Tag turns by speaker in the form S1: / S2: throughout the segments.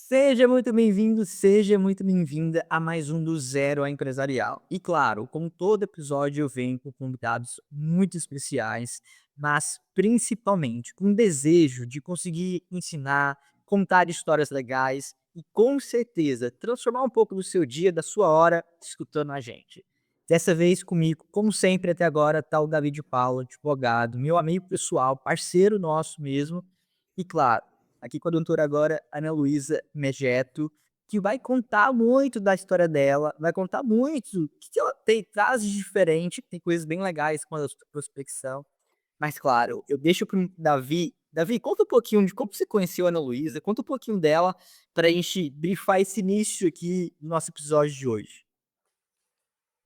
S1: Seja muito bem-vindo, seja muito bem-vinda a mais um do Zero a Empresarial. E claro, como todo episódio eu venho com convidados muito especiais, mas principalmente com desejo de conseguir ensinar, contar histórias legais e com certeza transformar um pouco do seu dia, da sua hora, escutando a gente. Dessa vez comigo, como sempre até agora, tá o David Paulo, advogado, meu amigo pessoal, parceiro nosso mesmo, e claro, aqui com a doutora agora, Ana Luísa Megeto, que vai contar muito da história dela, vai contar muito o que ela traz de diferente, tem coisas bem legais com a prospecção. Mas claro, eu deixo para o Davi. Davi, conta um pouquinho de como você conheceu a Ana Luísa, conta um pouquinho dela para a gente brifar esse início aqui do nosso episódio de hoje.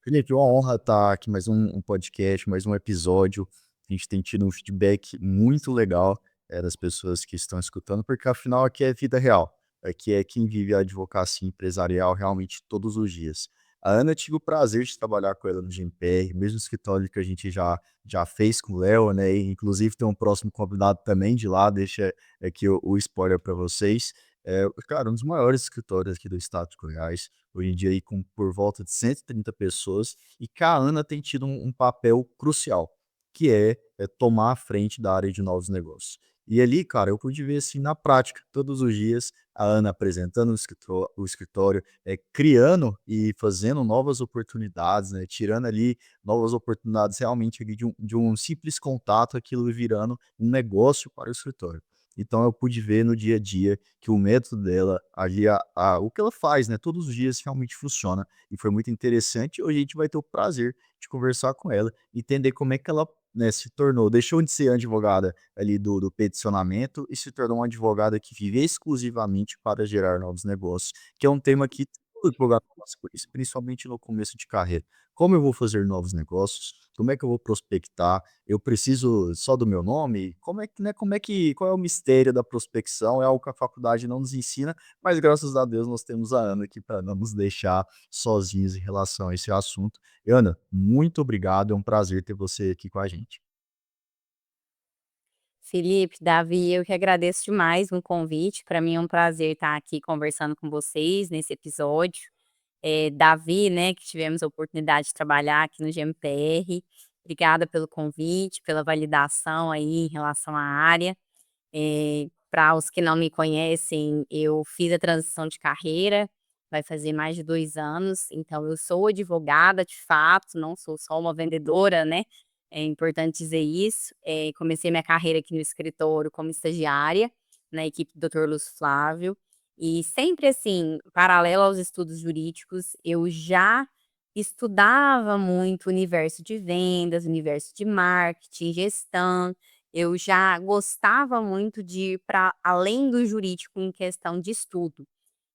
S2: Felipe, uma honra estar aqui mais um podcast, mais um episódio. A gente tem tido um feedback muito legal, das pessoas que estão escutando, porque afinal aqui é vida real. Aqui é quem vive a advocacia empresarial realmente todos os dias. A Ana, eu tive o prazer de trabalhar com ela no GMPR, mesmo escritório que a gente já fez com o Léo, né? E inclusive tem um próximo convidado também de lá, deixa aqui o spoiler para vocês. Cara, um dos maiores escritórios aqui do estado de Goiás. Hoje em dia aí com por volta de 130 pessoas, e que a Ana tem tido um papel crucial, que é tomar a frente da área de novos negócios. E ali, cara, eu pude ver assim na prática, todos os dias, a Ana apresentando o escritório, criando e fazendo novas oportunidades, né, tirando ali novas oportunidades realmente ali de um simples contato, aquilo virando um negócio para o escritório. Então eu pude ver no dia a dia que o método dela, ali o que ela faz, né, todos os dias realmente funciona, e foi muito interessante. Hoje a gente vai ter o prazer de conversar com ela, entender como é que ela, né, se tornou deixou de ser advogada ali do peticionamento e se tornou uma advogada que vive exclusivamente para gerar novos negócios, que é um tema que todo advogado passa por isso, principalmente no começo de carreira. Como eu vou fazer novos negócios? Como é que eu vou prospectar? Eu preciso só do meu nome? Como é que, né, qual é o mistério da prospecção? É algo que a faculdade não nos ensina, mas graças a Deus nós temos a Ana aqui para não nos deixar sozinhos em relação a esse assunto. E Ana, muito obrigado, é um prazer ter você aqui com a gente.
S3: Felipe, Davi, eu que agradeço demais o convite. Para mim é um prazer estar aqui conversando com vocês nesse episódio. Davi, né, que tivemos a oportunidade de trabalhar aqui no GMPR. Obrigada pelo convite, pela validação aí em relação à área. Para os que não me conhecem, eu fiz a transição de carreira, vai fazer mais de 2 anos, então eu sou advogada de fato, não sou só uma vendedora, né, é importante dizer isso. Comecei minha carreira aqui no escritório como estagiária, na equipe do Dr. Lúcio Flávio, e sempre assim, paralelo aos estudos jurídicos, eu já estudava muito o universo de vendas, o universo de marketing, gestão. Eu já gostava muito de ir para além do jurídico em questão de estudo.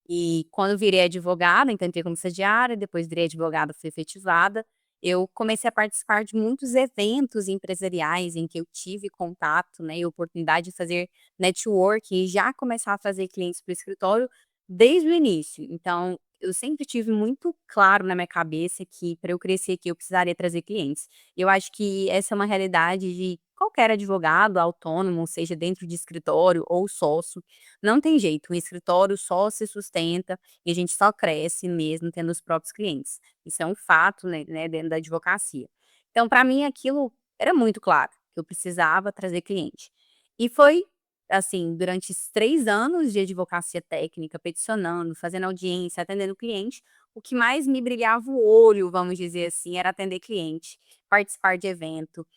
S3: E quando eu virei advogada, então entrei como estagiária, depois virei advogada, fui efetivada, eu comecei a participar de muitos eventos empresariais em que eu tive contato, né, e oportunidade de fazer networking e já começar a fazer clientes para o escritório desde o início. Então, eu sempre tive muito claro na minha cabeça que para eu crescer aqui eu precisaria trazer clientes. E eu acho que essa é uma realidade de qualquer advogado autônomo, seja dentro de escritório ou sócio, não tem jeito, o escritório só se sustenta e a gente só cresce mesmo tendo os próprios clientes. Isso é um fato, né, dentro da advocacia. Então, para mim, aquilo era muito claro, que eu precisava trazer cliente. E foi, assim, durante esses 3 anos de advocacia técnica, peticionando, fazendo audiência, atendendo cliente, o que mais me brilhava o olho, vamos dizer assim, era atender cliente, participar de evento,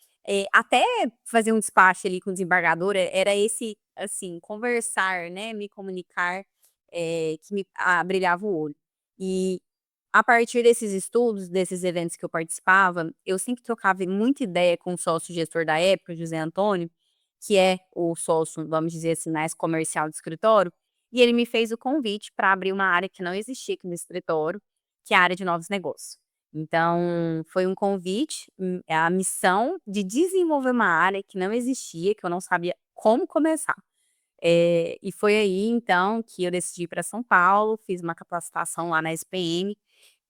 S3: até fazer um despacho ali com o desembargador, era esse, assim, conversar, né, me comunicar, que brilhava o olho. E a partir desses estudos, desses eventos que eu participava, eu sempre trocava muita ideia com o sócio gestor da época, José Antônio, que é o sócio, vamos dizer assim, mais comercial do escritório, e ele me fez o convite para abrir uma área que não existia aqui no escritório, que é a área de novos negócios. Então, foi um convite, é a missão de desenvolver uma área que não existia, que eu não sabia como começar. E foi aí então que eu decidi ir para São Paulo, fiz uma capacitação lá na SPM,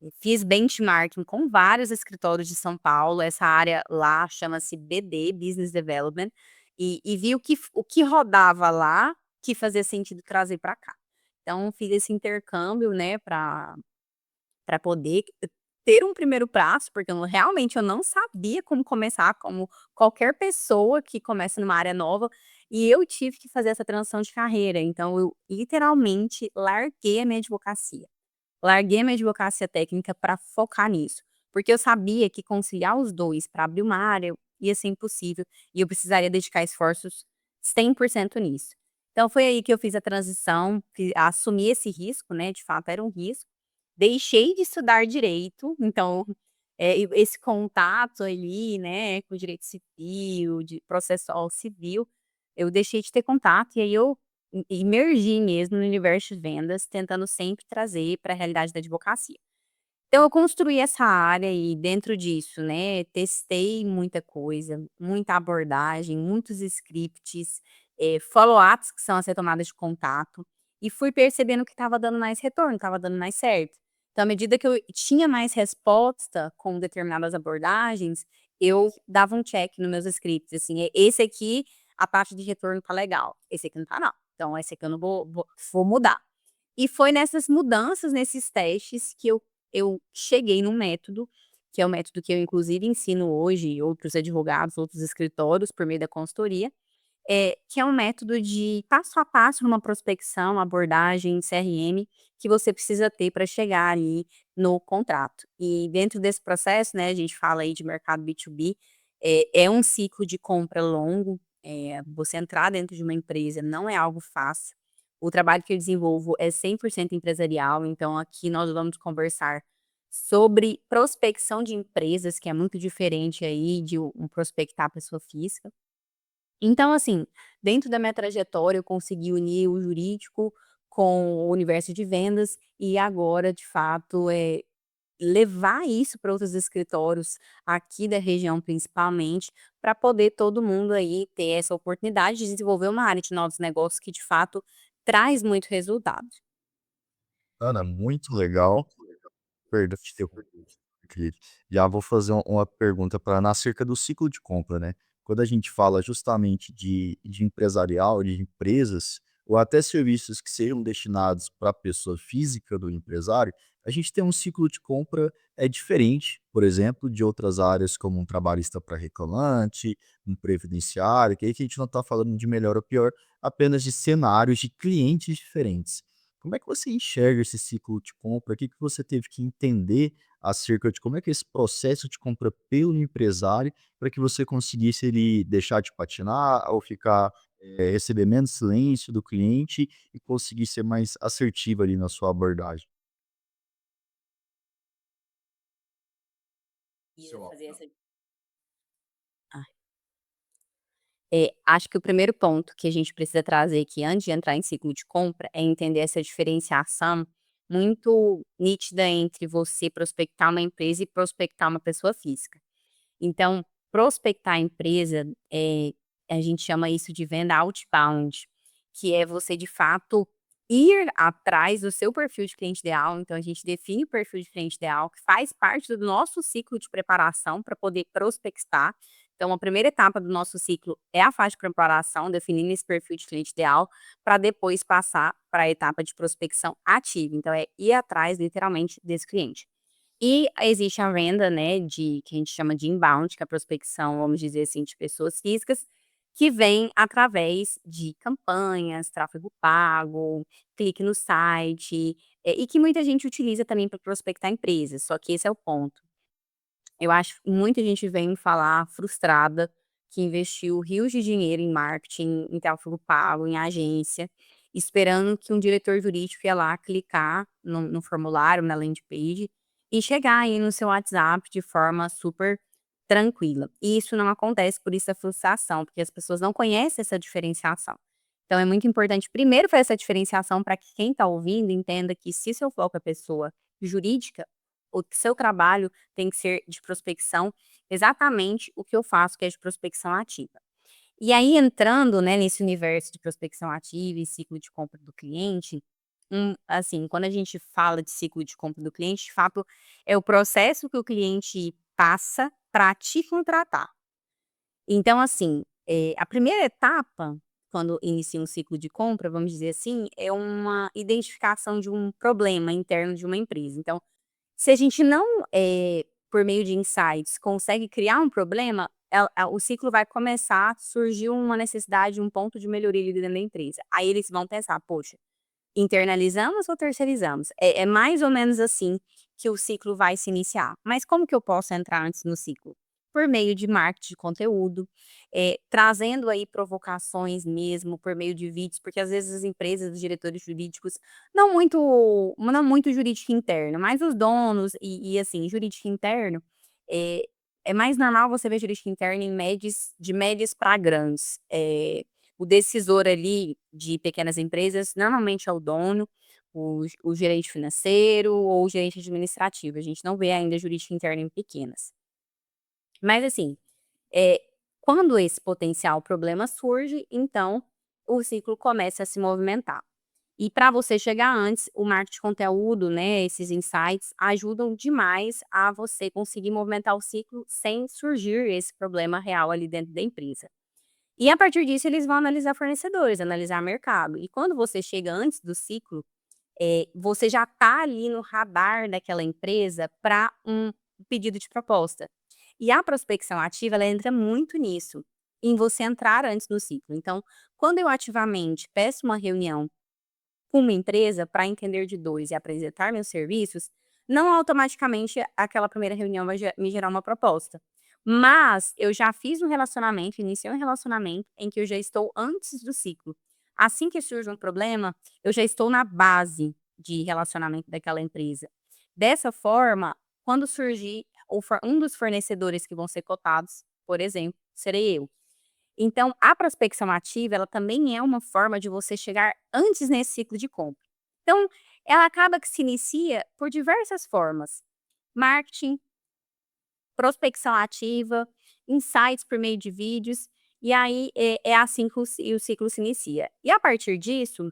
S3: e fiz benchmarking com vários escritórios de São Paulo, essa área lá chama-se BD, Business Development, e vi o que rodava lá, que fazia sentido trazer para cá. Então fiz esse intercâmbio, né, para poder ter um primeiro passo, porque realmente eu não sabia como começar, como qualquer pessoa que começa numa área nova, e eu tive que fazer essa transição de carreira. Então eu literalmente larguei a minha advocacia. Larguei a minha advocacia técnica para focar nisso, porque eu sabia que conciliar os 2 para abrir uma área ia ser impossível e eu precisaria dedicar esforços 100% nisso. Então foi aí que eu fiz a transição, assumi esse risco, né, de fato era um risco, deixei de estudar direito, então, e esse contato ali, né, com o direito civil, de processual civil, eu deixei de ter contato e aí eu imergi mesmo no universo de vendas, tentando sempre trazer para a realidade da advocacia. Então eu construí essa área e dentro disso, né, testei muita coisa, muita abordagem, muitos scripts, follow-ups, que são as retomadas de contato, e fui percebendo que estava dando mais retorno, estava dando mais certo. Então, à medida que eu tinha mais resposta com determinadas abordagens, eu dava um check nos meus scripts, assim, esse aqui, a taxa de retorno tá legal, esse aqui não tá não, então esse aqui eu não vou mudar. E foi nessas mudanças, nesses testes, que eu cheguei num método, que é o método que eu inclusive ensino hoje outros advogados, outros escritórios por meio da consultoria, que é um método de passo a passo numa prospecção, abordagem, CRM, que você precisa ter para chegar ali no contrato. E dentro desse processo, né, a gente fala aí de mercado B2B, é um ciclo de compra longo, você entrar dentro de uma empresa não é algo fácil. O trabalho que eu desenvolvo é 100% empresarial, então aqui nós vamos conversar sobre prospecção de empresas, que é muito diferente aí de um prospectar pessoa física. Então, assim, dentro da minha trajetória eu consegui unir o jurídico com o universo de vendas e agora, de fato, levar isso para outros escritórios aqui da região principalmente, para poder todo mundo aí ter essa oportunidade de desenvolver uma área de novos negócios que de fato traz muito resultado.
S2: Ana, muito legal. Perdão te interromper. Já vou fazer uma pergunta para Ana acerca do ciclo de compra, né. Quando a gente fala justamente de empresarial, de empresas, ou até serviços que sejam destinados para a pessoa física do empresário, a gente tem um ciclo de compra, diferente, por exemplo, de outras áreas como um trabalhista para reclamante, um previdenciário, que aí que a gente não está falando de melhor ou pior, apenas de cenários de clientes diferentes. Como é que você enxerga esse ciclo de compra? O que que você teve que entender acerca de como é que é esse processo de compra pelo empresário, para que você conseguisse ele deixar de patinar ou ficar, receber menos silêncio do cliente e conseguir ser mais assertivo ali na sua abordagem?
S3: Ia fazer essa acho que o primeiro ponto que a gente precisa trazer aqui antes de entrar em ciclo de compra é entender essa diferenciação muito nítida entre você prospectar uma empresa e prospectar uma pessoa física. Então, prospectar a empresa, a gente chama isso de venda outbound, que é você de fato ir atrás do seu perfil de cliente ideal. Então, a gente define o perfil de cliente ideal, que faz parte do nosso ciclo de preparação para poder prospectar. Então, a primeira etapa do nosso ciclo é a fase de preparação, definindo esse perfil de cliente ideal, para depois passar para a etapa de prospecção ativa. Então, é ir atrás, literalmente, desse cliente. E existe a venda, né, que a gente chama de inbound, que é a prospecção, vamos dizer assim, de pessoas físicas, que vem através de campanhas, tráfego pago, clique no site, e que muita gente utiliza também para prospectar empresas, só que esse é o ponto. Eu acho que muita gente vem me falar frustrada, que investiu rios de dinheiro em marketing, em tráfego pago, em agência, esperando que um diretor jurídico ia lá clicar no formulário, na landing page, e chegar aí no seu WhatsApp de forma super tranquila. E isso não acontece, por isso a frustração, porque as pessoas não conhecem essa diferenciação. Então é muito importante primeiro fazer essa diferenciação para que quem está ouvindo entenda que se seu foco é pessoa jurídica, o seu trabalho tem que ser de prospecção, exatamente o que eu faço, que é de prospecção ativa. E aí entrando, né, nesse universo de prospecção ativa e ciclo de compra do cliente, assim, quando a gente fala de ciclo de compra do cliente, de fato, é o processo que o cliente passa para te contratar. Então, assim, a primeira etapa quando inicia um ciclo de compra, vamos dizer assim, é uma identificação de um problema interno de uma empresa. Então, se a gente não, por meio de insights, consegue criar um problema, o ciclo vai começar a surgir uma necessidade, um ponto de melhoria ali dentro da empresa. Aí eles vão pensar: "Poxa, internalizamos ou terceirizamos?". É mais ou menos assim que o ciclo vai se iniciar. Mas como que eu posso entrar antes no ciclo? Por meio de marketing de conteúdo, trazendo aí provocações mesmo por meio de vídeos, porque às vezes as empresas, os diretores jurídicos, não muito jurídico interno, mas os donos e assim, jurídico interno, é é mais normal você ver jurídico interno em médias para grandes. O decisor ali de pequenas empresas normalmente é o dono, o gerente financeiro ou o gerente administrativo, a gente não vê ainda jurídico interno em pequenas. Mas assim, eh, quando esse potencial problema surge, então o ciclo começa a se movimentar. E para você chegar antes, o marketing de conteúdo, né, esses insights ajudam demais a você conseguir movimentar o ciclo sem surgir esse problema real ali dentro da empresa. E a partir disso eles vão analisar fornecedores, analisar mercado. E quando você chega antes do ciclo, você já está ali no radar daquela empresa para um pedido de proposta. E a prospecção ativa, ela entra muito nisso, em você entrar antes do ciclo. Então, quando eu ativamente peço uma reunião com uma empresa para entender de 2 e apresentar meus serviços, não automaticamente aquela primeira reunião vai me gerar uma proposta. Mas eu já fiz um relacionamento, iniciei um relacionamento em que eu já estou antes do ciclo. Assim que surge um problema, eu já estou na base de relacionamento daquela empresa. Dessa forma, quando surgir um dos fornecedores que vão ser cotados, por exemplo, serei eu. Então, a prospecção ativa, ela também é uma forma de você chegar antes nesse ciclo de compra. Então, ela acaba que se inicia por diversas formas: marketing, prospecção ativa, insights por meio de vídeos, e aí é assim que o ciclo se inicia. E a partir disso,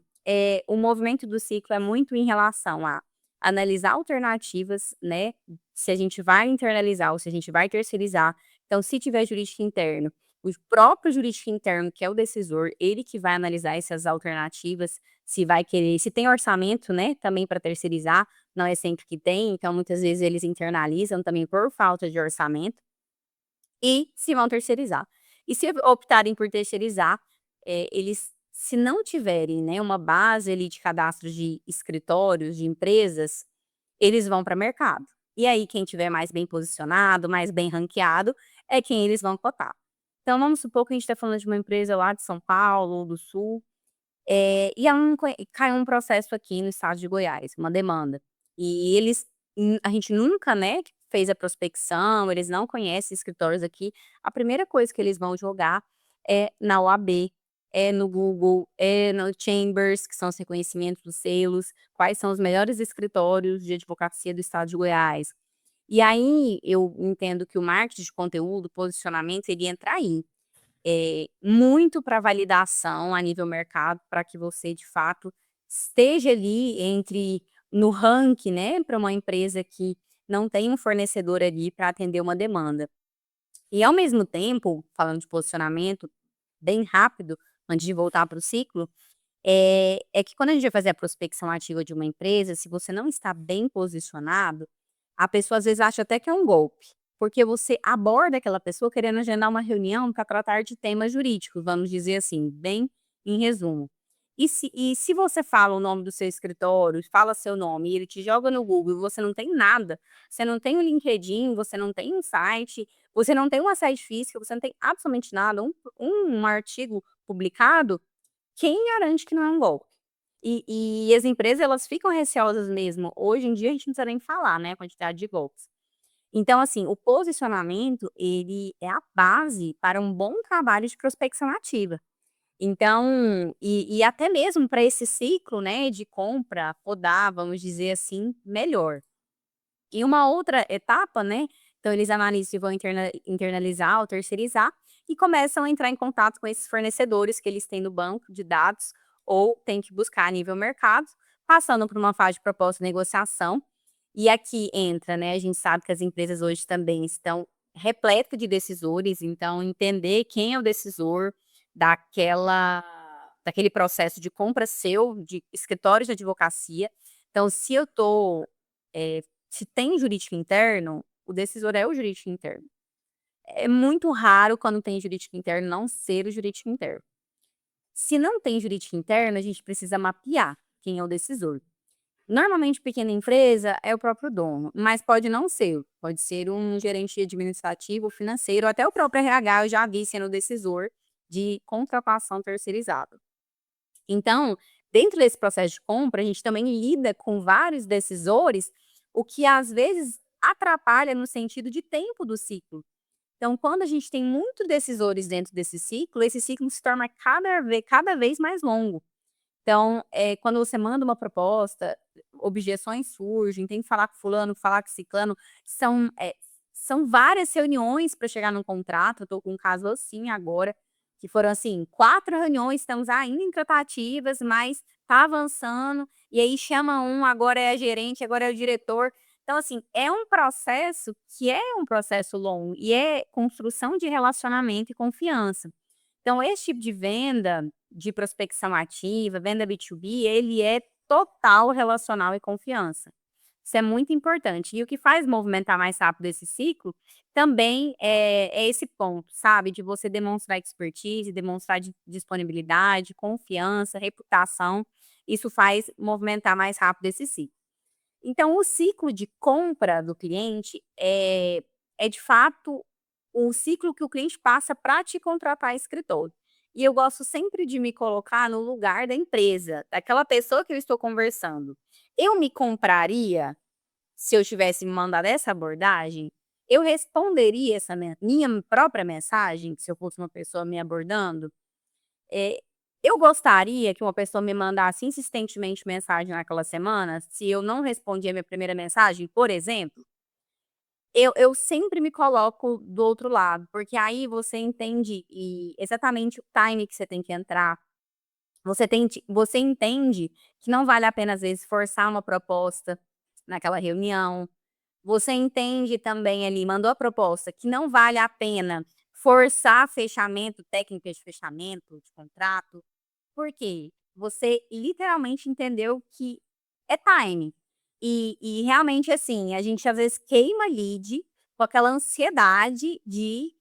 S3: o movimento do ciclo é muito em relação a analisar alternativas, né? Se a gente vai internalizar ou se a gente vai terceirizar. Então, se tiver jurídico interno, o próprio jurídico interno, que é o decisor, ele que vai analisar essas alternativas, se vai querer, se tem orçamento, né, também para terceirizar, não é sempre que tem, então muitas vezes eles internalizam também por falta de orçamento, e se vão terceirizar. E se optarem por terceirizar, eles, se não tiverem, né, uma base ali de cadastro de escritórios, de empresas, eles vão para mercado. E aí quem tiver mais bem posicionado, mais bem ranqueado, é quem eles vão cotar. Então vamos supor que a gente está falando de uma empresa lá de São Paulo ou do Sul, e ela não caiu um processo aqui no estado de Goiás, uma demanda. E eles, a gente nunca, né, fez a prospecção, eles não conhecem escritórios aqui. A primeira coisa que eles vão jogar é na OAB, é no Google, é no Chambers, que são os reconhecimentos dos selos, quais são os melhores escritórios de advocacia do estado de Goiás. E aí eu entendo que o marketing de conteúdo, posicionamento, ele entra aí. Muito para validação a nível mercado, para que você de fato esteja ali entre no ranking, né, para uma empresa que não tem um fornecedor ali para atender uma demanda. E ao mesmo tempo, falando de posicionamento, bem rápido, antes de voltar para o ciclo, é que quando a gente vai fazer a prospecção ativa de uma empresa, se você não está bem posicionado, a pessoa às vezes acha até que é um golpe, porque você aborda aquela pessoa querendo agendar uma reunião para tratar de temas jurídicos, vamos dizer assim, bem em resumo. E se você fala o nome do seu escritório, fala seu nome, e ele te joga no Google e você não tem nada, você não tem um LinkedIn, você não tem um site, você não tem uma site física, você não tem absolutamente nada, um artigo publicado, quem garante que não é um golpe? E as empresas, elas ficam receosas mesmo. Hoje em dia a gente não precisa nem falar, né, a quantidade de golpes. Então, assim, o posicionamento, ele é a base para um bom trabalho de prospecção ativa. Então, e até mesmo para esse ciclo, né, de compra rodar, vamos dizer assim, melhor. E uma outra etapa, né, então eles analisam se vão internalizar ou terceirizar e começam a entrar em contato com esses fornecedores que eles têm no banco de dados ou tem que buscar a nível mercado, passando por uma fase de proposta e negociação. E aqui entra, né, a gente sabe que as empresas hoje também estão repletas de decisores, então entender quem é o decisor daquela daquele processo de compra seu, de escritórios de advocacia. Então, se eu tô, se tem jurídico interno, o decisor é o jurídico interno. É muito raro quando tem jurídico interno não ser o jurídico interno. Se não tem jurídico interno, a gente precisa mapear quem é o decisor. Normalmente, pequena empresa é o próprio dono, mas pode não ser. Pode ser um gerente administrativo, financeiro, até o próprio RH eu já vi sendo decisor de contratação terceirizada. Então, dentro desse processo de compra, a gente também lida com vários decisores, o que às vezes atrapalha no sentido de tempo do ciclo. Então, quando a gente tem muitos decisores dentro desse ciclo, esse ciclo se torna cada vez mais longo. Então, quando você manda uma proposta, objeções surgem, tem que falar com fulano, falar com ciclano, são várias reuniões para chegar num contrato. Eu estou com um caso assim agora, que foram assim, 4 reuniões, estamos ainda em tratativas, mas está avançando, e aí chama um, agora é a gerente, agora é o diretor. Então, assim, é um processo que é um processo longo, e é construção de relacionamento e confiança. Então, esse tipo de venda, de prospecção ativa, venda B2B, ele é total relacional e confiança. Isso é muito importante. E o que faz movimentar mais rápido esse ciclo também é esse ponto, sabe? De você demonstrar expertise, demonstrar disponibilidade, confiança, reputação. Isso faz movimentar mais rápido esse ciclo. Então, o ciclo de compra do cliente é de fato o ciclo que o cliente passa para te contratar escritor. E eu gosto sempre de me colocar no lugar da empresa, daquela pessoa que eu estou conversando. Eu me compraria se eu tivesse me mandado essa abordagem? Eu responderia essa minha própria mensagem, se eu fosse uma pessoa me abordando? Eh, eu gostaria que uma pessoa me mandasse insistentemente mensagem naquela semana, se eu não respondi a minha primeira mensagem, por exemplo? Eu sempre me coloco do outro lado, porque aí você entende exatamente o time que você tem que entrar. Você entende que não vale a pena, às vezes, forçar uma proposta naquela reunião. Você entende também ali, mandou a proposta, que não vale a pena forçar fechamento, técnica de fechamento de contrato. Por quê? Você literalmente entendeu que é time. E realmente, assim, a gente às vezes queima lead com aquela ansiedade de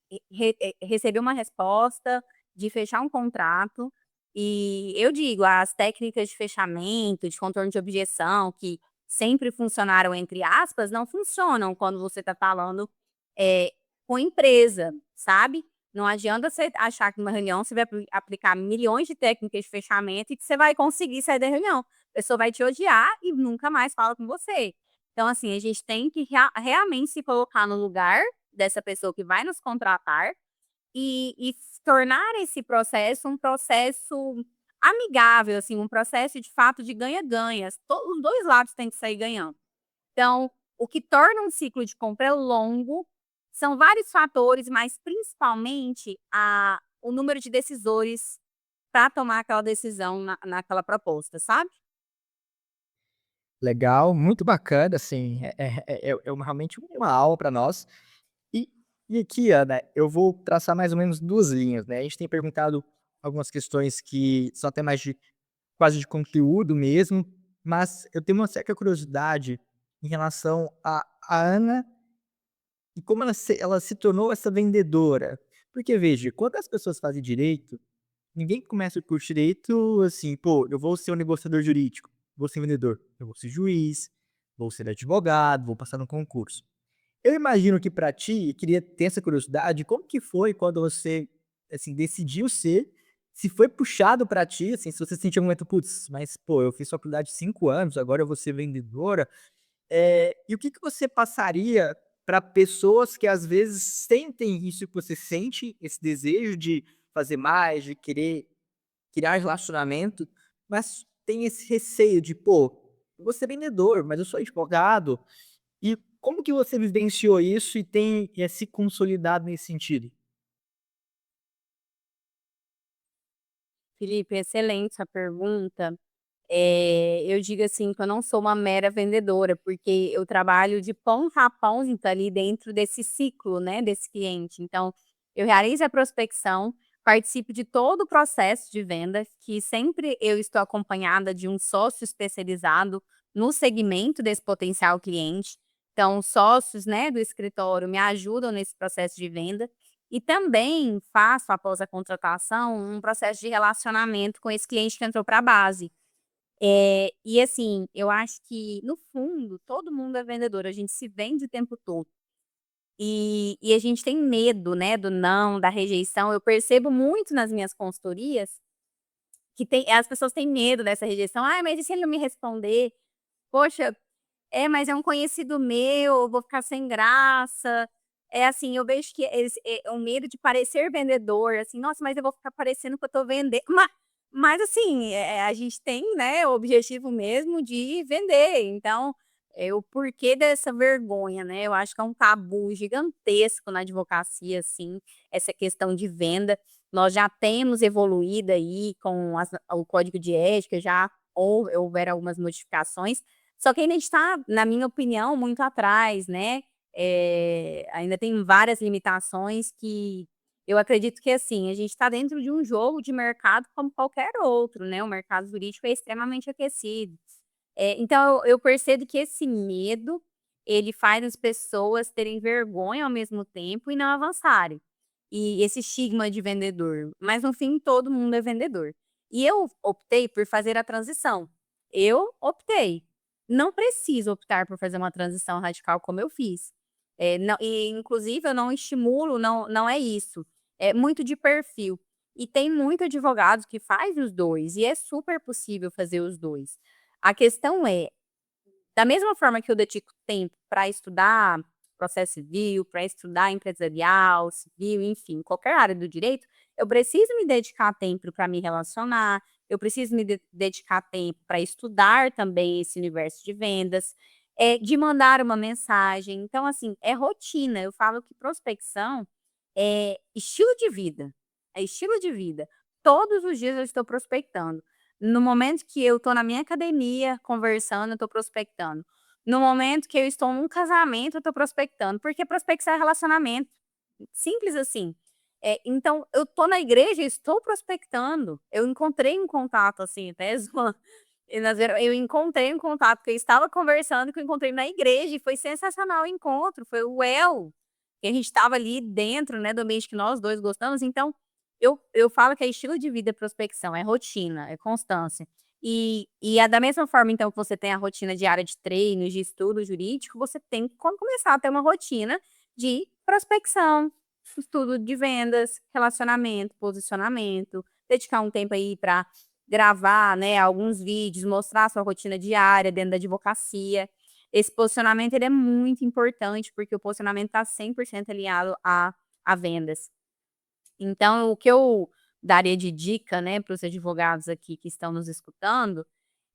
S3: receber uma resposta, de fechar um contrato. E eu digo, as técnicas de fechamento, de contorno de objeção, que sempre funcionaram, entre aspas, não funcionam quando você está falando eh, com empresa, sabe? Não adianta você achar que numa reunião você vai aplicar milhões de técnicas de fechamento e que você vai conseguir sair da reunião. A pessoa vai te odiar e nunca mais fala com você. Então, assim, a gente tem que realmente se colocar no lugar dessa pessoa que vai nos contratar e tornar esse processo um processo amigável, assim, um processo de fato de ganha-ganha. Os 2 lados têm que sair ganhando. Então, o que torna um ciclo de compra longo são vários fatores, mas principalmente o número de decisores para tomar aquela decisão naquela proposta, sabe?
S1: Legal, muito bacana, assim, realmente uma aula para nós. E e aqui, Ana, eu vou traçar mais ou menos 2 linhas, né, a gente tem perguntado algumas questões que são até mais de quase de conteúdo mesmo, mas eu tenho uma certa curiosidade em relação a Ana e como ela se tornou essa vendedora. Porque veja, quando as pessoas fazem direito, ninguém começa o curso de direito assim: "Pô, eu vou ser um negociador jurídico, vou ser vendedor". Eu vou ser juiz, vou ser advogado, vou passar no concurso. Eu imagino que pra ti, queria ter essa curiosidade, como que foi quando você, assim, decidiu ser, se foi puxado pra ti, assim, se você sentiu um momento: "Putz, mas pô, eu fiz faculdade 5 anos, agora eu vou ser vendedora". E o que que você passaria para pessoas que às vezes sentem isso que você sente, esse desejo de fazer mais, de querer criar relacionamento, mas tem esse receio de: "Pô, eu vou ser vendedor, mas eu sou advogado". E como que você vivenciou isso e tem, se consolidado nesse sentido?
S3: Felipe, excelente essa pergunta. Eu digo assim que eu não sou uma mera vendedora, porque eu trabalho de ponta a ponta ali dentro desse ciclo, né, desse cliente. Então, eu realizo a prospecção, participo de todo o processo de venda, que sempre eu estou acompanhada de um sócio especializado no segmento desse potencial cliente. Então, os sócios, né, do escritório me ajudam nesse processo de venda e também faço, após a contratação, um processo de relacionamento com esse cliente que entrou para a base. E assim, eu acho que, no fundo, todo mundo é vendedor, a gente se vende o tempo todo. E a gente tem medo, né, do não, da rejeição. Eu percebo muito nas minhas consultorias que as pessoas têm medo dessa rejeição. "Ai, mas e se ele não me responder? Poxa, mas é um conhecido meu, eu vou ficar sem graça". É assim, eu vejo que o medo de parecer vendedor, assim: "Nossa, mas eu vou ficar parecendo que eu tô vendendo". Mas assim, a gente tem, né, o objetivo mesmo de vender, então, o porquê dessa vergonha, né, eu acho que é um tabu gigantesco na advocacia, assim, essa questão de venda. Nós já temos evoluído aí com o código de ética, já houveram algumas modificações, só que ainda está, na minha opinião, muito atrás, né, ainda tem várias limitações que eu acredito que, assim, a gente está dentro de um jogo de mercado como qualquer outro, né, o mercado jurídico é extremamente aquecido. Então eu percebo que esse medo, ele faz as pessoas terem vergonha ao mesmo tempo e não avançarem. E esse estigma de vendedor, mas no fim todo mundo é vendedor. E eu optei por fazer a transição. Eu optei. Não preciso optar por fazer uma transição radical como eu fiz. Não, e inclusive eu não estimulo, não é isso. É muito de perfil. E tem muito advogado que faz os 2 e é super possível fazer os 2. A questão é, da mesma forma que eu dedico tempo para estudar processo civil, para estudar empresarial, civil, enfim, qualquer área do direito, eu preciso me dedicar tempo para me relacionar, eu preciso me dedicar tempo para estudar também esse universo de vendas, de mandar uma mensagem. Então, assim, é rotina. Eu falo que prospecção é estilo de vida. É estilo de vida. Todos os dias eu estou prospectando. No momento que eu estou na minha academia conversando, eu estou prospectando. No momento que eu estou num casamento, eu estou prospectando, porque prospecção é relacionamento, simples assim. Então eu estou na igreja, eu estou prospectando. Eu encontrei um contato, assim, até zoando, eu encontrei um contato que eu estava conversando, que eu encontrei na igreja e foi sensacional o encontro, foi o que a gente estava ali dentro, né, do ambiente que nós 2 gostamos, então eu falo que é estilo de vida prospecção, é rotina, é constância. E é da mesma forma, então, que você tem a rotina diária de treinos, de estudo jurídico, você tem que começar a ter uma rotina de prospecção, estudo de vendas, relacionamento, posicionamento, dedicar um tempo aí para gravar, né, alguns vídeos, mostrar a sua rotina diária dentro da advocacia. Esse posicionamento ele é muito importante, porque o posicionamento está 100% alinhado a vendas. Então, o que eu daria de dica, né, para os advogados aqui que estão nos escutando,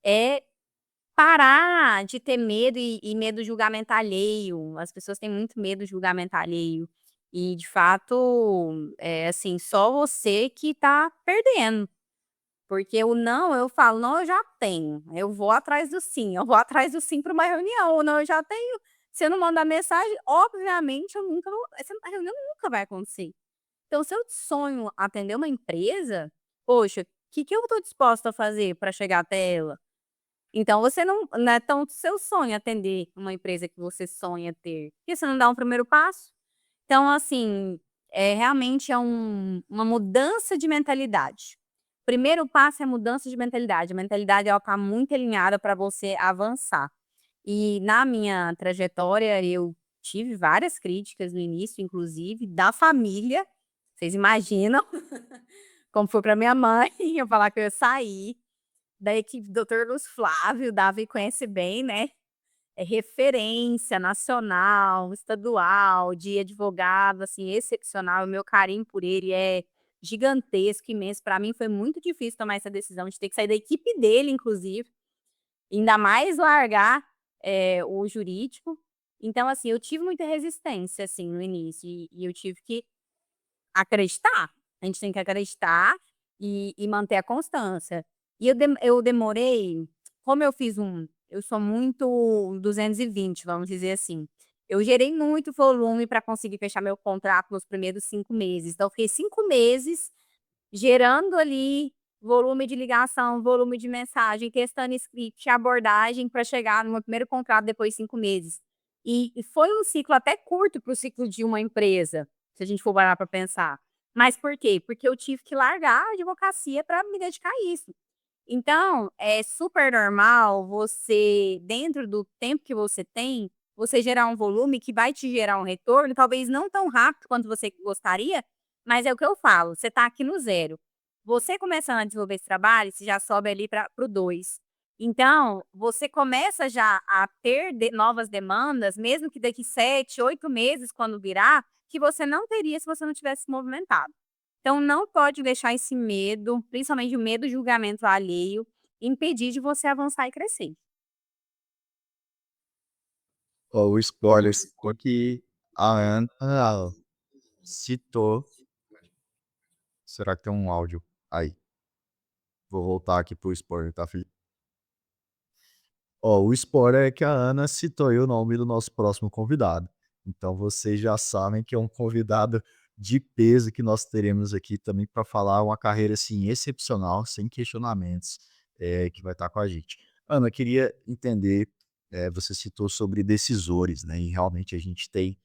S3: é parar de ter medo e medo do julgamento alheio. As pessoas têm muito medo do julgamento alheio. E, de fato, é assim, só você que está perdendo. Porque o não, eu falo: "Não, eu já tenho". Eu vou atrás do sim, eu vou atrás do sim para uma reunião. "O não, eu já tenho". Se eu não mandar mensagem, obviamente eu nunca vou a reunião nunca vai acontecer. Então, se eu sonho atender uma empresa, poxa, o que que eu estou disposta a fazer para chegar até ela? Então você não é tão seu sonho atender uma empresa que você sonha ter, por que você não dá um primeiro passo? Então, assim, realmente é uma mudança de mentalidade. Primeiro passo é mudança de mentalidade. A mentalidade ela está muito alinhada para você avançar. E na minha trajetória eu tive várias críticas no início, inclusive da família. Vocês imaginam como foi para minha mãe eu falar que eu ia sair da equipe do Dr. Luz Flávio, o Davi conhece bem, né, é referência nacional, estadual, de advogado, assim, excepcional, o meu carinho por ele é gigantesco, imenso. Para mim foi muito difícil tomar essa decisão de ter que sair da equipe dele, inclusive, ainda mais largar, o jurídico. Então, assim, eu tive muita resistência, assim, no início e eu tive que acreditar. A gente tem que acreditar e manter a constância. E eu demorei, como eu sou muito 220, vamos dizer assim. Eu gerei muito volume para conseguir fechar meu contrato nos primeiros 5 meses. Então eu fiquei 5 meses gerando ali volume de ligação, volume de mensagem, testando script, abordagem para chegar no meu primeiro contrato depois de 5 meses. E foi um ciclo até curto para o ciclo de uma empresa, se a gente for parar para pensar. Mas por quê? Porque eu tive que largar a advocacia para me dedicar a isso. Então, é super normal você, dentro do tempo que você tem, você gerar um volume que vai te gerar um retorno, talvez não tão rápido quanto você gostaria, mas é o que eu falo, você está aqui no zero. Você começando a desenvolver esse trabalho, você já sobe ali para o 2. Então, você começa já a ter novas demandas, mesmo que daqui 7, 8 meses, quando virar, que você não teria se você não tivesse se movimentado. Então não pode deixar esse medo, principalmente o medo do julgamento alheio, impedir de você avançar e crescer.
S2: Ó, o spoiler ficou que a Ana citou. Será que tem um áudio? Aí, vou voltar aqui pro spoiler, tá, Felipe? Ó, o spoiler é que a Ana citou aí o nome do nosso próximo convidado. Então vocês já sabem que é um convidado de peso que nós teremos aqui também para falar uma carreira assim excepcional, sem questionamentos, que vai estar com a gente. Ana, eu queria entender, você citou sobre decisores, né? E realmente a gente tem,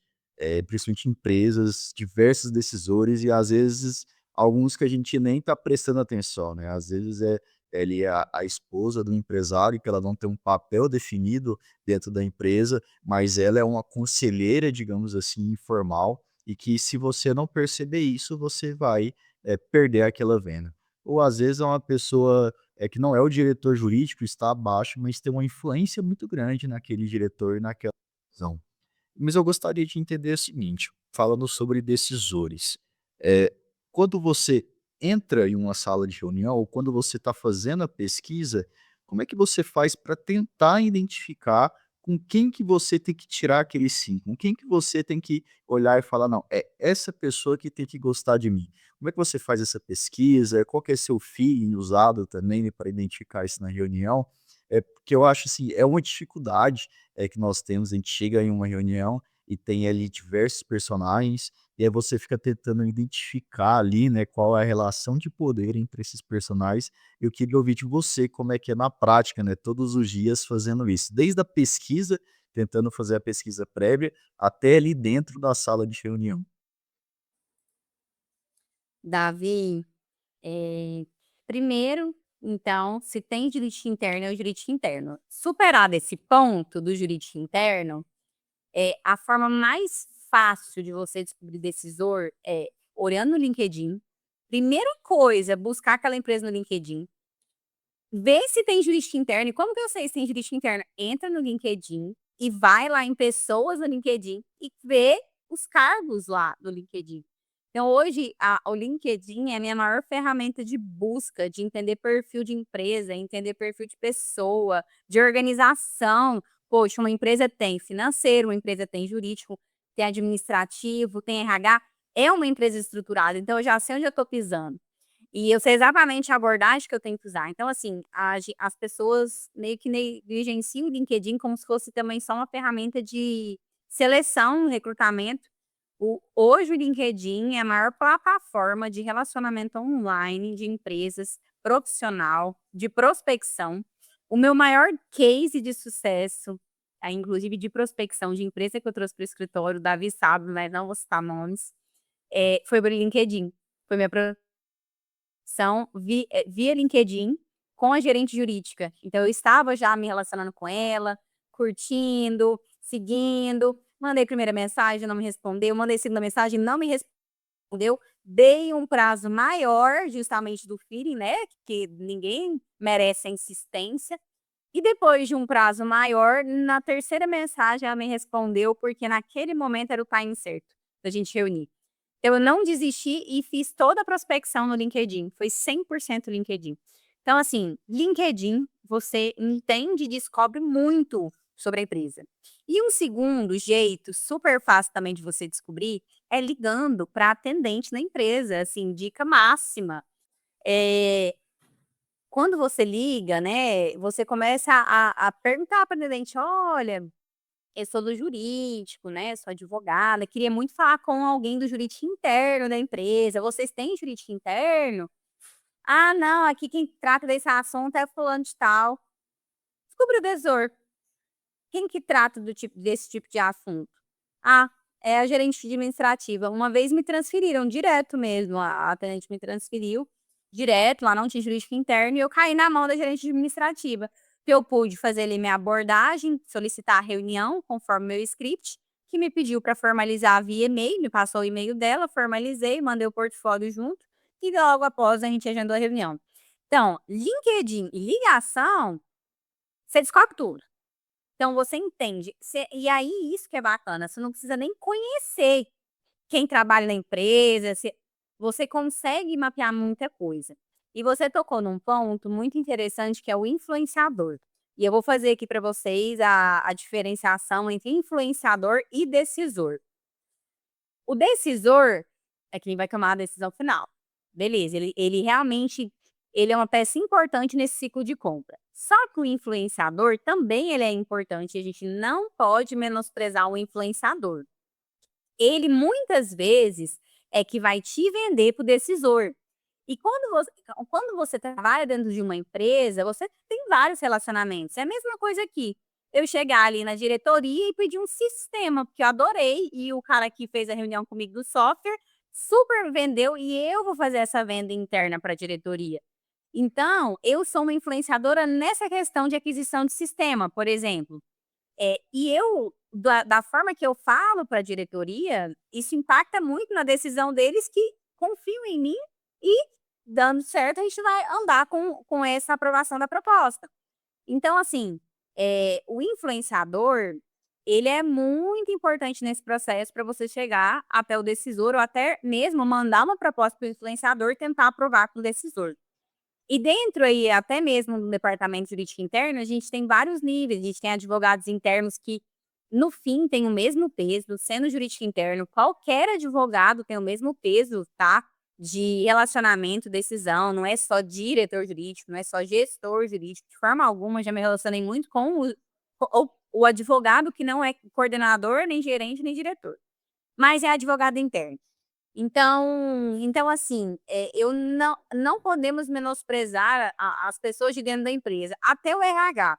S2: principalmente empresas, diversos decisores e às vezes alguns que a gente nem está prestando atenção, né? Às vezes ele é a esposa do empresário, que ela não tem um papel definido dentro da empresa, mas ela é uma conselheira, digamos assim, informal, e que se você não perceber isso, você vai, perder aquela venda. Ou às vezes é uma pessoa, que não é o diretor jurídico, está abaixo, mas tem uma influência muito grande naquele diretor e naquela decisão. Mas eu gostaria de entender o seguinte, falando sobre decisores. Eh, Quando você entra em uma sala de reunião ou quando você está fazendo a pesquisa, como é que você faz para tentar identificar com quem que você tem que tirar aquele sim, com quem que você tem que olhar e falar: "Não, é essa pessoa que tem que gostar de mim". Como é que você faz essa pesquisa? Qual que é seu feeling usado também para identificar isso na reunião? É porque eu acho, assim, é uma dificuldade que nós temos, a gente chega em uma reunião e tem ali diversos personagens, e aí você fica tentando identificar ali, né, qual é a relação de poder entre esses personagens. Eu queria ouvir de você como é que é na prática, né, todos os dias fazendo isso, desde a pesquisa, tentando fazer a pesquisa prévia, até ali dentro da sala de reunião.
S3: Davi, eh, primeiro, então, se tem jurídico interno, é o jurídico interno. Superado esse ponto do jurídico interno, a forma mais fácil de você descobrir decisor é olhando no LinkedIn. Primeira coisa, buscar aquela empresa no LinkedIn. Vê se tem jurídico interno. E como que eu sei se tem jurídico interno? Entra no LinkedIn e vai lá em pessoas no LinkedIn e vê os cargos lá do LinkedIn. Então, hoje, o LinkedIn é a minha maior ferramenta de busca, de entender perfil de empresa, entender perfil de pessoa, de organização. Poxa, uma empresa tem financeiro, uma empresa tem jurídico, tem administrativo, tem RH. É uma empresa estruturada, então eu já sei onde eu estou pisando. E eu sei exatamente a abordagem que eu tenho que usar. Então, assim, as pessoas meio que negligenciam o LinkedIn como se fosse também só uma ferramenta de seleção, recrutamento. Hoje o LinkedIn é a maior plataforma de relacionamento online de empresas, profissional, de prospecção. O meu maior case de sucesso, inclusive de prospecção de empresa que eu trouxe para o escritório, o Davi sabe, mas não vou citar nomes, foi pelo LinkedIn. Foi minha são via LinkedIn com a gerente jurídica. Então eu estava já me relacionando com ela, curtindo, seguindo, mandei primeira mensagem, não me respondeu, mandei segunda mensagem, não me respondeu, dei um prazo maior, justamente do feeling, né, que ninguém merece a insistência, e depois de um prazo maior, na terceira mensagem ela me respondeu, porque naquele momento era o time certo da gente reunir. Eu não desisti e fiz toda a prospecção no LinkedIn, foi 100% LinkedIn. Então, assim, LinkedIn, você entende e descobre muito sobre a empresa. E um segundo jeito super fácil também de você descobrir é ligando para atendente na empresa, assim, dica máxima. Eh, Quando você liga, né, você começa a perguntar para atendente: "Olha, eu sou do jurídico, né, sou advogada, queria muito falar com alguém do jurídico interno da empresa. Vocês têm jurídico interno?" Ah, não, aqui quem trata desse assunto é fulano de tal. Descubra o decisor. Quem que trata desse tipo de assunto? Ah, é a gerente administrativa. Uma vez me transferiram direto mesmo, a atendente me transferiu direto, lá não tinha jurídico interno, e eu caí na mão da gerente administrativa. Eu pude fazer ali minha abordagem, solicitar a reunião conforme meu script, que me pediu para formalizar via e-mail, me passou o e-mail dela, formalizei, mandei o portfólio junto, e logo após a gente agendou a reunião. Então, LinkedIn e ligação, você descobre tudo. Então você entende, e aí isso que é bacana, você não precisa nem conhecer quem trabalha na empresa, você consegue mapear muita coisa. E você tocou num ponto muito interessante que é o influenciador. E eu vou fazer aqui para vocês a diferenciação entre influenciador e decisor. O decisor é quem vai tomar a decisão final. Beleza, ele realmente ele é uma peça importante nesse ciclo de compra. Só que o influenciador também ele é importante, a gente não pode menosprezar o influenciador. Ele muitas vezes é que vai te vender para o decisor. E quando você trabalha dentro de uma empresa, você tem vários relacionamentos. É a mesma coisa aqui. Eu chegar ali na diretoria e pedir um sistema, porque eu adorei, e o cara que fez a reunião comigo do software super vendeu, e eu vou fazer essa venda interna para a diretoria. Então, eu sou uma influenciadora nessa questão de aquisição de sistema, por exemplo. E eu, da forma que eu falo para a diretoria, isso impacta muito na decisão deles que confiam em mim e, dando certo, a gente vai andar com essa aprovação da proposta. Então, assim, o influenciador, ele é muito importante nesse processo para você chegar até o decisor ou até mesmo mandar uma proposta para o influenciador e tentar aprovar com o decisor. E dentro aí, até mesmo no departamento jurídico interno, a gente tem vários níveis, a gente tem advogados internos que, no fim, têm o mesmo peso, sendo jurídico interno, qualquer advogado tem o mesmo peso, tá? De relacionamento, decisão, não é só diretor jurídico, não é só gestor jurídico, de forma alguma, já me relacionei muito com o advogado que não é coordenador, nem gerente, nem diretor, mas é advogado interno. Então assim, eu não podemos menosprezar as pessoas de dentro da empresa, até o RH.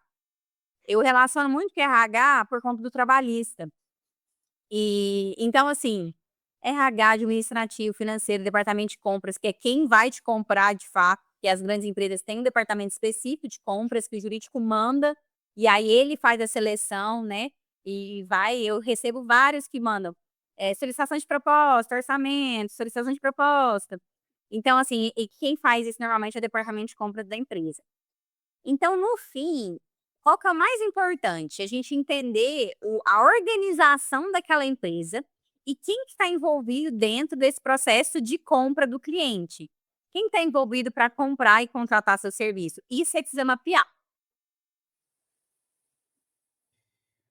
S3: Eu relaciono muito com o RH por conta do trabalhista. E então assim, RH, administrativo, financeiro, departamento de compras, que é quem vai te comprar de fato, que as grandes empresas têm um departamento específico de compras que o jurídico manda, e aí ele faz a seleção, né, eu recebo vários que mandam, solicitação de proposta, orçamento, solicitação de proposta. Então assim, e quem faz isso normalmente é o departamento de compras da empresa. Então, no fim, qual que é o mais importante? A gente entender a organização daquela empresa e quem que está envolvido dentro desse processo de compra do cliente. Quem está envolvido para comprar e contratar seu serviço? Isso você precisa mapear.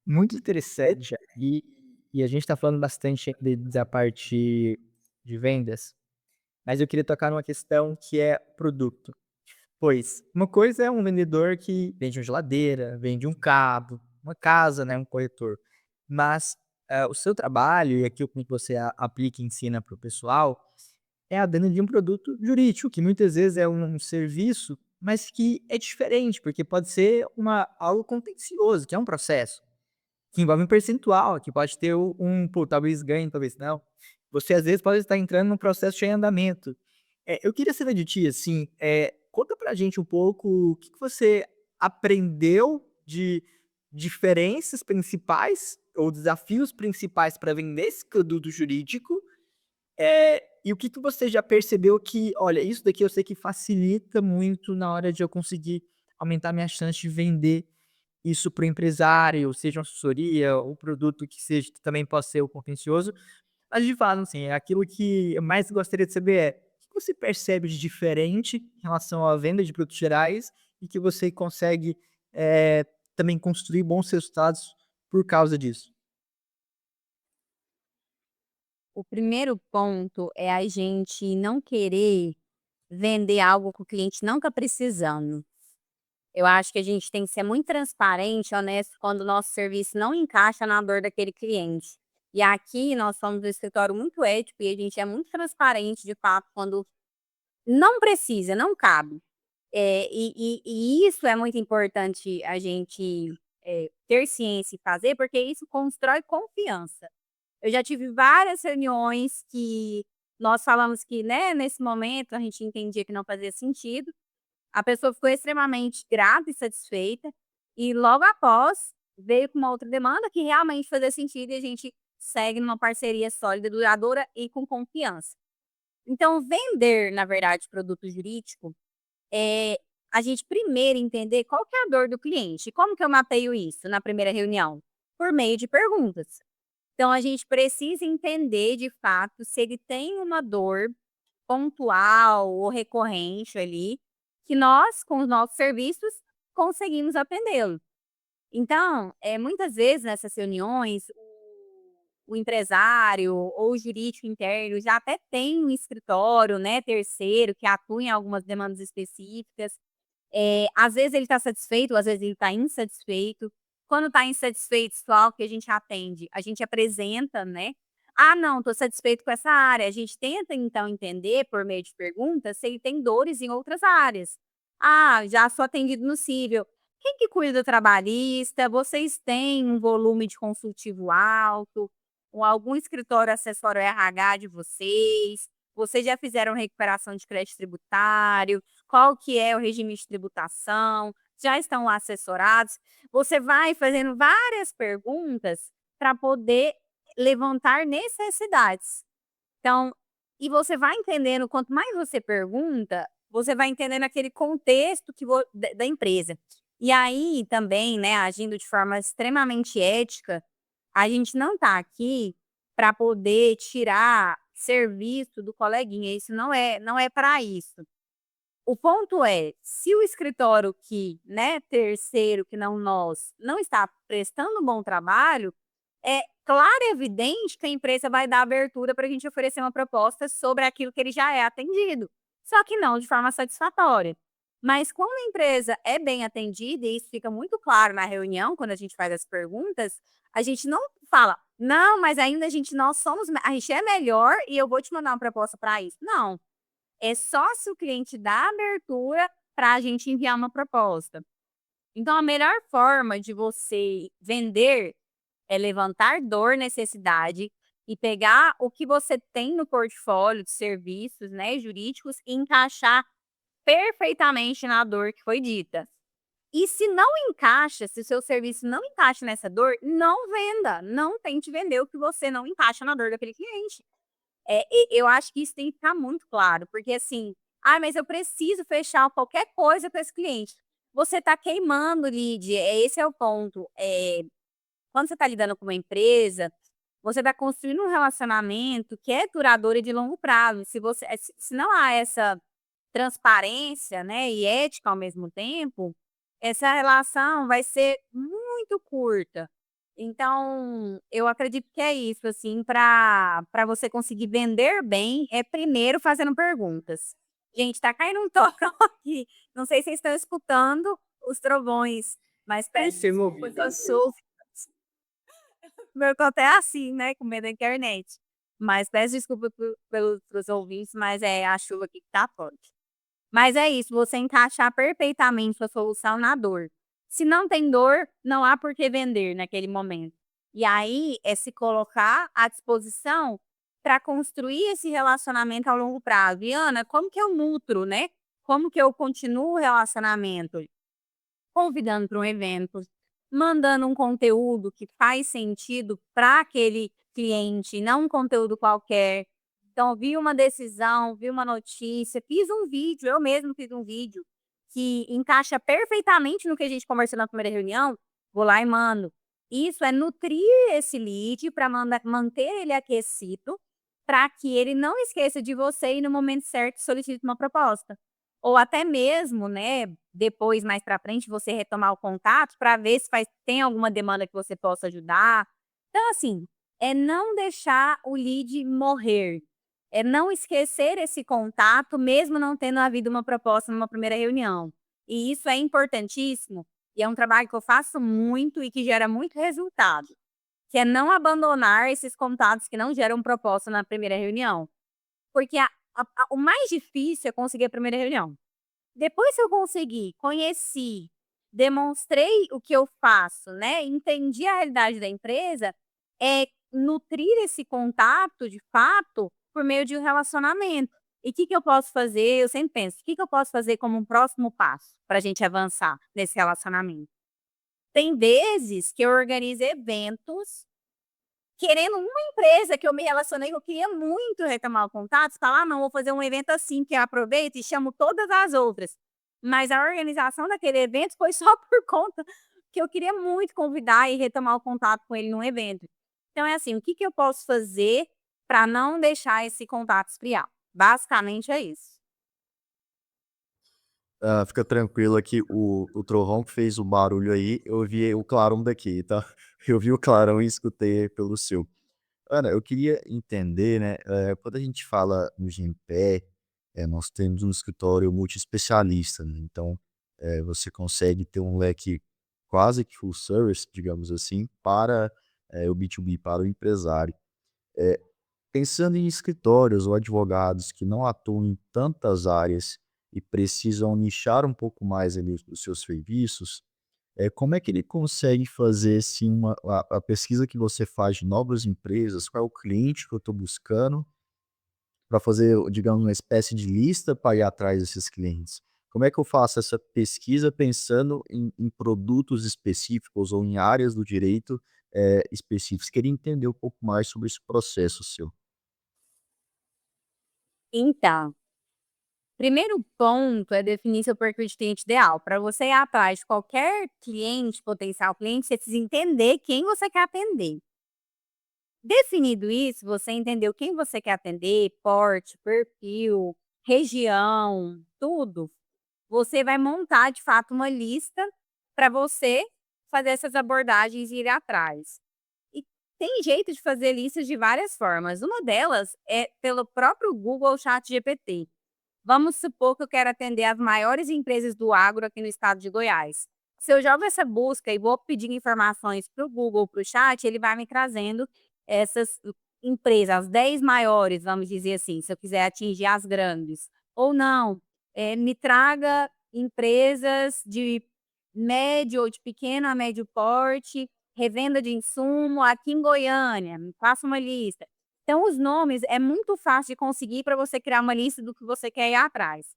S1: Muito interessante. E a gente está falando bastante da parte de vendas, mas eu queria tocar numa questão que é produto. Pois, uma coisa é um vendedor que vende uma geladeira, vende um cabo, uma casa, né, um corretor. Mas, o seu trabalho e aquilo que você aplica e ensina para o pessoal, é a venda de um produto jurídico, que muitas vezes é um serviço, mas que é diferente, porque pode ser algo contencioso, que é um processo. Que envolve um percentual, que pode ter pô, talvez ganhe, talvez não. Você às vezes pode estar entrando num processo já em andamento. Eu queria saber de ti, assim, conta pra gente um pouco o que que você aprendeu de diferenças principais ou desafios principais para vender esse produto jurídico, e o que que você já percebeu que: "Olha, isso daqui eu sei que facilita muito na hora de eu conseguir aumentar minha chance de vender isso para o empresário, seja uma assessoria, ou produto que seja que também possa ser o contencioso, mas de fato, assim, é aquilo que eu mais gostaria de saber o que você percebe de diferente em relação à venda de produtos gerais e que você consegue, também construir bons resultados por causa disso?
S3: O primeiro ponto é a gente não querer vender algo que o cliente não está precisando. Eu acho que a gente tem que ser muito transparente, honesto, quando o nosso serviço não encaixa na dor daquele cliente. E aqui nós somos um escritório muito ético e a gente é muito transparente, de fato, quando Não precisa, não cabe. E isso é muito importante a gente, ter ciência e fazer, porque isso constrói confiança. Eu já tive várias reuniões que nós falamos que, né, nesse momento a gente entendia que não fazia sentido, a pessoa ficou extremamente grata e satisfeita, e logo após veio com uma outra demanda que realmente fazia sentido e a gente segue numa parceria sólida, duradoura e com confiança. Então vender, na verdade, produto jurídico é a gente primeiro entender qual que é a dor do cliente. Como que eu mapeio isso na primeira reunião? Por meio de perguntas. Então a gente precisa entender de fato se ele tem uma dor pontual ou recorrente ali, que nós, com os nossos serviços, conseguimos atendê-lo. Então, muitas vezes nessas reuniões, o empresário ou o jurídico interno já até tem um escritório, né, terceiro, que atua em algumas demandas específicas. Às vezes ele está satisfeito, às vezes ele está insatisfeito. Quando está insatisfeito, só o que a gente atende, a gente apresenta, né? Ah, não, estou satisfeito com essa área. A gente tenta, então, entender, por meio de perguntas, se ele tem dores em outras áreas. Ah, já sou atendido no cível. Quem que cuida do trabalhista? Vocês têm um volume de consultivo alto? Ou algum escritório acessório RH de vocês? Vocês já fizeram recuperação de crédito tributário? Qual que é o regime de tributação? Já estão lá assessorados? Você vai fazendo várias perguntas para poder levantar necessidades. Então, e você vai entendendo, quanto mais você pergunta, você vai entendendo aquele contexto que da empresa. E aí também, né, agindo de forma extremamente ética, a gente não está aqui para poder tirar serviço do coleguinha, isso não é para isso. O ponto é, se o escritório que, né, terceiro, que não nós, não está prestando um bom trabalho, é claro e evidente que a empresa vai dar abertura para a gente oferecer uma proposta sobre aquilo que ele já é atendido, só que não de forma satisfatória. Mas quando a empresa é bem atendida, e isso fica muito claro na reunião, quando a gente faz as perguntas, a gente não fala, não, mas ainda a gente é melhor e eu vou te mandar uma proposta para isso. Não, é só se o cliente dá abertura para a gente enviar uma proposta. Então, a melhor forma de você vender é levantar dor, necessidade e pegar o que você tem no portfólio de serviços, né, jurídicos e encaixar perfeitamente na dor que foi dita. E se não encaixa, se o seu serviço não encaixa nessa dor, não venda, não tente vender o que você não encaixa na dor daquele cliente. Eu acho que isso tem que ficar muito claro, porque assim, ah, mas eu preciso fechar qualquer coisa com esse cliente. Você está queimando o lead, esse é o ponto. Quando você está lidando com uma empresa, você está construindo um relacionamento que é duradouro e de longo prazo. Se não há essa transparência, né, e ética ao mesmo tempo, essa relação vai ser muito curta. Então, eu acredito que é isso, assim, para você conseguir vender bem, é primeiro fazendo perguntas. Gente, tá caindo um torão aqui, não sei se vocês estão escutando os trovões, mas peço desculpa que eu sou meu conto é assim, né, com medo da internet. Mas peço desculpa pelos ouvintes, mas é a chuva aqui que tá forte. Mas é isso, você encaixar perfeitamente sua solução na dor. Se não tem dor, não há por que vender naquele momento. E aí é se colocar à disposição para construir esse relacionamento ao longo prazo. E Ana, como que eu nutro, né? Como que eu continuo o relacionamento? Convidando para um evento, mandando um conteúdo que faz sentido para aquele cliente, não um conteúdo qualquer. Então, vi uma decisão, vi uma notícia, fiz um vídeo, eu mesmo fiz um vídeo que encaixa perfeitamente no que a gente conversou na primeira reunião, vou lá e mando. Isso é nutrir esse lead para manter ele aquecido, para que ele não esqueça de você e no momento certo solicite uma proposta. Ou até mesmo, né, depois, mais para frente, você retomar o contato para ver se tem alguma demanda que você possa ajudar. Então, assim, é não deixar o lead morrer. É não esquecer esse contato, mesmo não tendo havido uma proposta numa primeira reunião. E isso é importantíssimo, e é um trabalho que eu faço muito e que gera muito resultado, que é não abandonar esses contatos que não geram proposta na primeira reunião. Porque O mais difícil é conseguir a primeira reunião. Depois que eu consegui, conheci, demonstrei o que eu faço, né, entendi a realidade da empresa, é nutrir esse contato, de fato, por meio de um relacionamento. E o que que eu posso fazer? Eu sempre penso: "O que que eu posso fazer como um próximo passo para a gente avançar nesse relacionamento?". Tem vezes que eu organizo eventos, querendo uma empresa que eu me relacionei, que eu queria muito retomar o contato, falar: "Ah, não, vou fazer um evento assim", que eu aproveito e chamo todas as outras. Mas a organização daquele evento foi só por conta que eu queria muito convidar e retomar o contato com ele num evento. Então é assim, o que que eu posso fazer para não deixar esse contato esfriar? Basicamente é isso.
S2: Ah, fica tranquilo aqui, o trovão que fez o barulho aí, eu vi o clarão daqui, tá? Eu vi o clarão e escutei pelo seu. Ana, eu queria entender, né, quando a gente fala no Gimpé, nós temos um escritório multiespecialista, né, então, você consegue ter um leque quase que full service, digamos assim, para, o B2B, para o empresário. Eh, Pensando em escritórios ou advogados que não atuam em tantas áreas e precisam nichar um pouco mais ali os seus serviços, como é que ele consegue fazer, assim, a pesquisa que você faz de novas empresas, qual é o cliente que eu estou buscando, para fazer, digamos, uma espécie de lista para ir atrás desses clientes? Como é que eu faço essa pesquisa pensando em produtos específicos ou em áreas do direito, específicas? Queria entender um pouco mais sobre esse processo seu.
S3: Então, primeiro ponto é definir seu perfil de cliente ideal. Para você ir atrás de qualquer cliente, potencial cliente, você precisa entender quem você quer atender. Definido isso, você entendeu quem você quer atender, porte, perfil, região, tudo, você vai montar de fato uma lista para você fazer essas abordagens e ir atrás. E tem jeito de fazer listas de várias formas. Uma delas é pelo próprio Google ChatGPT. Vamos supor que eu quero atender as maiores empresas do agro aqui no estado de Goiás. Se eu jogo essa busca e vou pedir informações para o Google, para o chat, ele vai me trazendo essas empresas, as 10 maiores, vamos dizer assim, se eu quiser atingir as grandes. Ou não, me traga empresas de médio ou de pequeno a médio porte, revenda de insumo aqui em Goiânia, me faça uma lista. Então os nomes é muito fácil de conseguir para você criar uma lista do que você quer ir atrás.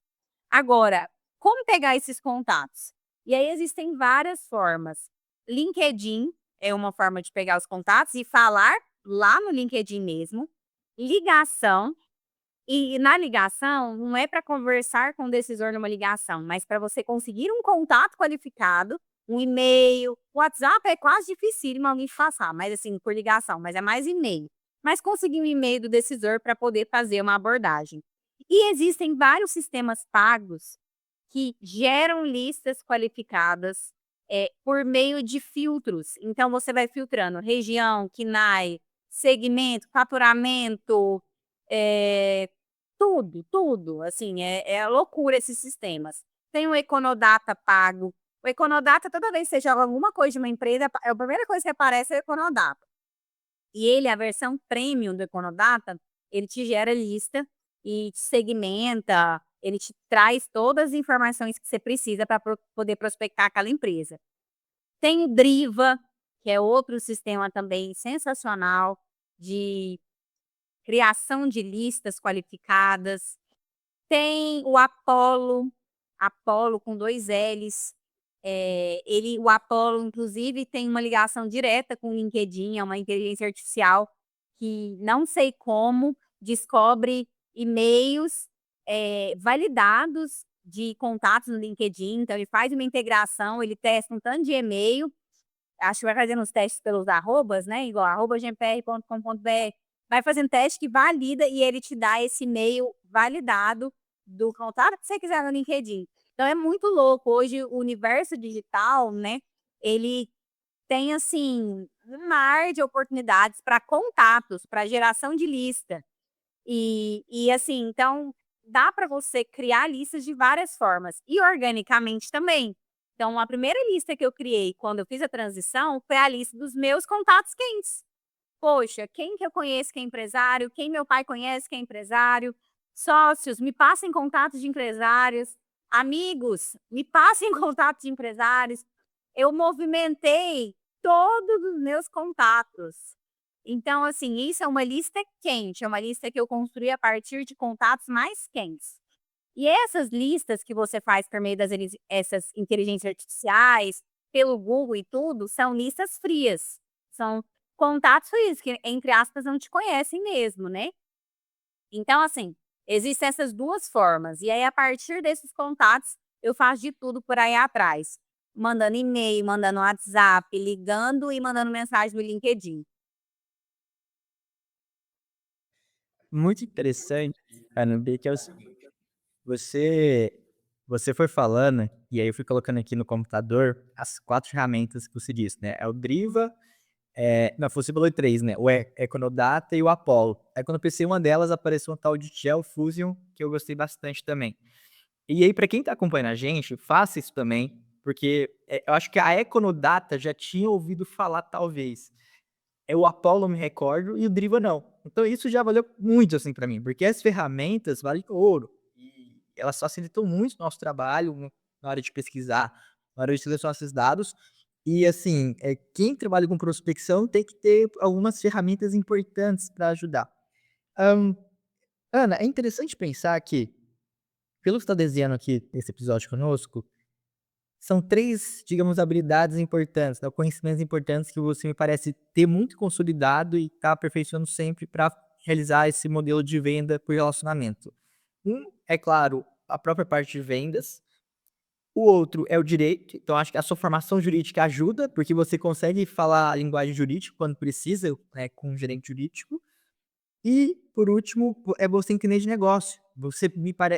S3: Agora, como pegar esses contatos? E aí existem várias formas. LinkedIn é uma forma de pegar os contatos e falar lá no LinkedIn mesmo. Ligação, e na ligação não é para conversar com o decisor numa ligação, mas para você conseguir um contato qualificado, um e-mail, o WhatsApp é quase dificílimo alguém te passar, mas assim, por ligação, mas é mais e-mail. Mas conseguir um e-mail do decisor para poder fazer uma abordagem. E existem vários sistemas pagos que geram listas qualificadas, por meio de filtros. Então você vai filtrando região, KNAI, segmento, faturamento, eh, tudo, assim, é loucura esses sistemas. Tem o Econodata pago. O Econodata, toda vez que você joga alguma coisa de uma empresa, a primeira coisa que aparece é o Econodata. E ele, a versão premium do Econodata, ele te gera lista e te segmenta, ele te traz todas as informações que você precisa para poder prospectar aquela empresa. Tem o Driva, que é outro sistema também sensacional de criação de listas qualificadas. Tem o Apollo, Apollo com 2 L's. O Apollo inclusive tem uma ligação direta com o LinkedIn, é uma inteligência artificial que não sei como descobre e-mails, validados de contatos no LinkedIn, então ele faz uma integração, ele testa um tanto de e-mail, acho que vai fazendo os testes pelos arrobas, né, igual @gmpr.com.br, vai fazendo teste que valida e ele te dá esse e-mail validado do contato que você quiser no LinkedIn. Então é muito louco, hoje o universo digital, né, ele tem, assim, um mar de oportunidades para contatos, para geração de lista. E assim, então dá para você criar listas de várias formas e organicamente também. Então a primeira lista que eu criei quando eu fiz a transição foi a lista dos meus contatos quentes. Poxa, quem que eu conheço que é empresário, quem meu pai conhece que é empresário, sócios, me passem contatos de empresários, amigos, me passem contatos de empresários. Eu movimentei todos os meus contatos. Então, assim, isso é uma lista quente, é uma lista que eu construí a partir de contatos mais quentes. E essas listas que você faz por meio essas inteligências artificiais, pelo Google e tudo, são listas frias. São contatos frios, que, entre aspas, não te conhecem mesmo, né? Então, assim, existem essas duas formas. E aí, a partir desses contatos, eu faço de tudo por aí atrás. Mandando e-mail, mandando WhatsApp, ligando e mandando mensagem no LinkedIn.
S1: Muito interessante, cara, ver que é o seguinte, você você foi falando, e aí eu fui colocando aqui no computador as 4 ferramentas que você disse, né, é o Driva, não, você falou 3, né, o Econodata e o Apollo. Aí quando eu pensei em uma delas, apareceu um tal de GeoFusion, que eu gostei bastante também. E aí, para quem tá acompanhando a gente, faça isso também, porque, eu acho que a Econodata já tinha ouvido falar talvez. O Apollo eu me recordo e o Driva não. Então isso já valeu muito, assim, para mim, porque as ferramentas valem ouro, e elas facilitam muito o nosso trabalho na hora de pesquisar, na hora de selecionar esses dados. E assim, quem trabalha com prospecção tem que ter algumas ferramentas importantes para ajudar. Hã, Ana, é interessante pensar que, pelo que você tá desenhando aqui nesse episódio conosco, são 3, digamos, habilidades importantes, né, conhecimentos importantes que você me parece ter muito consolidado e tá aperfeiçoando sempre para realizar esse modelo de venda por relacionamento. É claro, a própria parte de vendas. O outro é o direito, então acho que a sua formação jurídica ajuda, porque você consegue falar a linguagem jurídica quando precisa, né, com um gerente jurídico. E, por último, é você entender de negócio.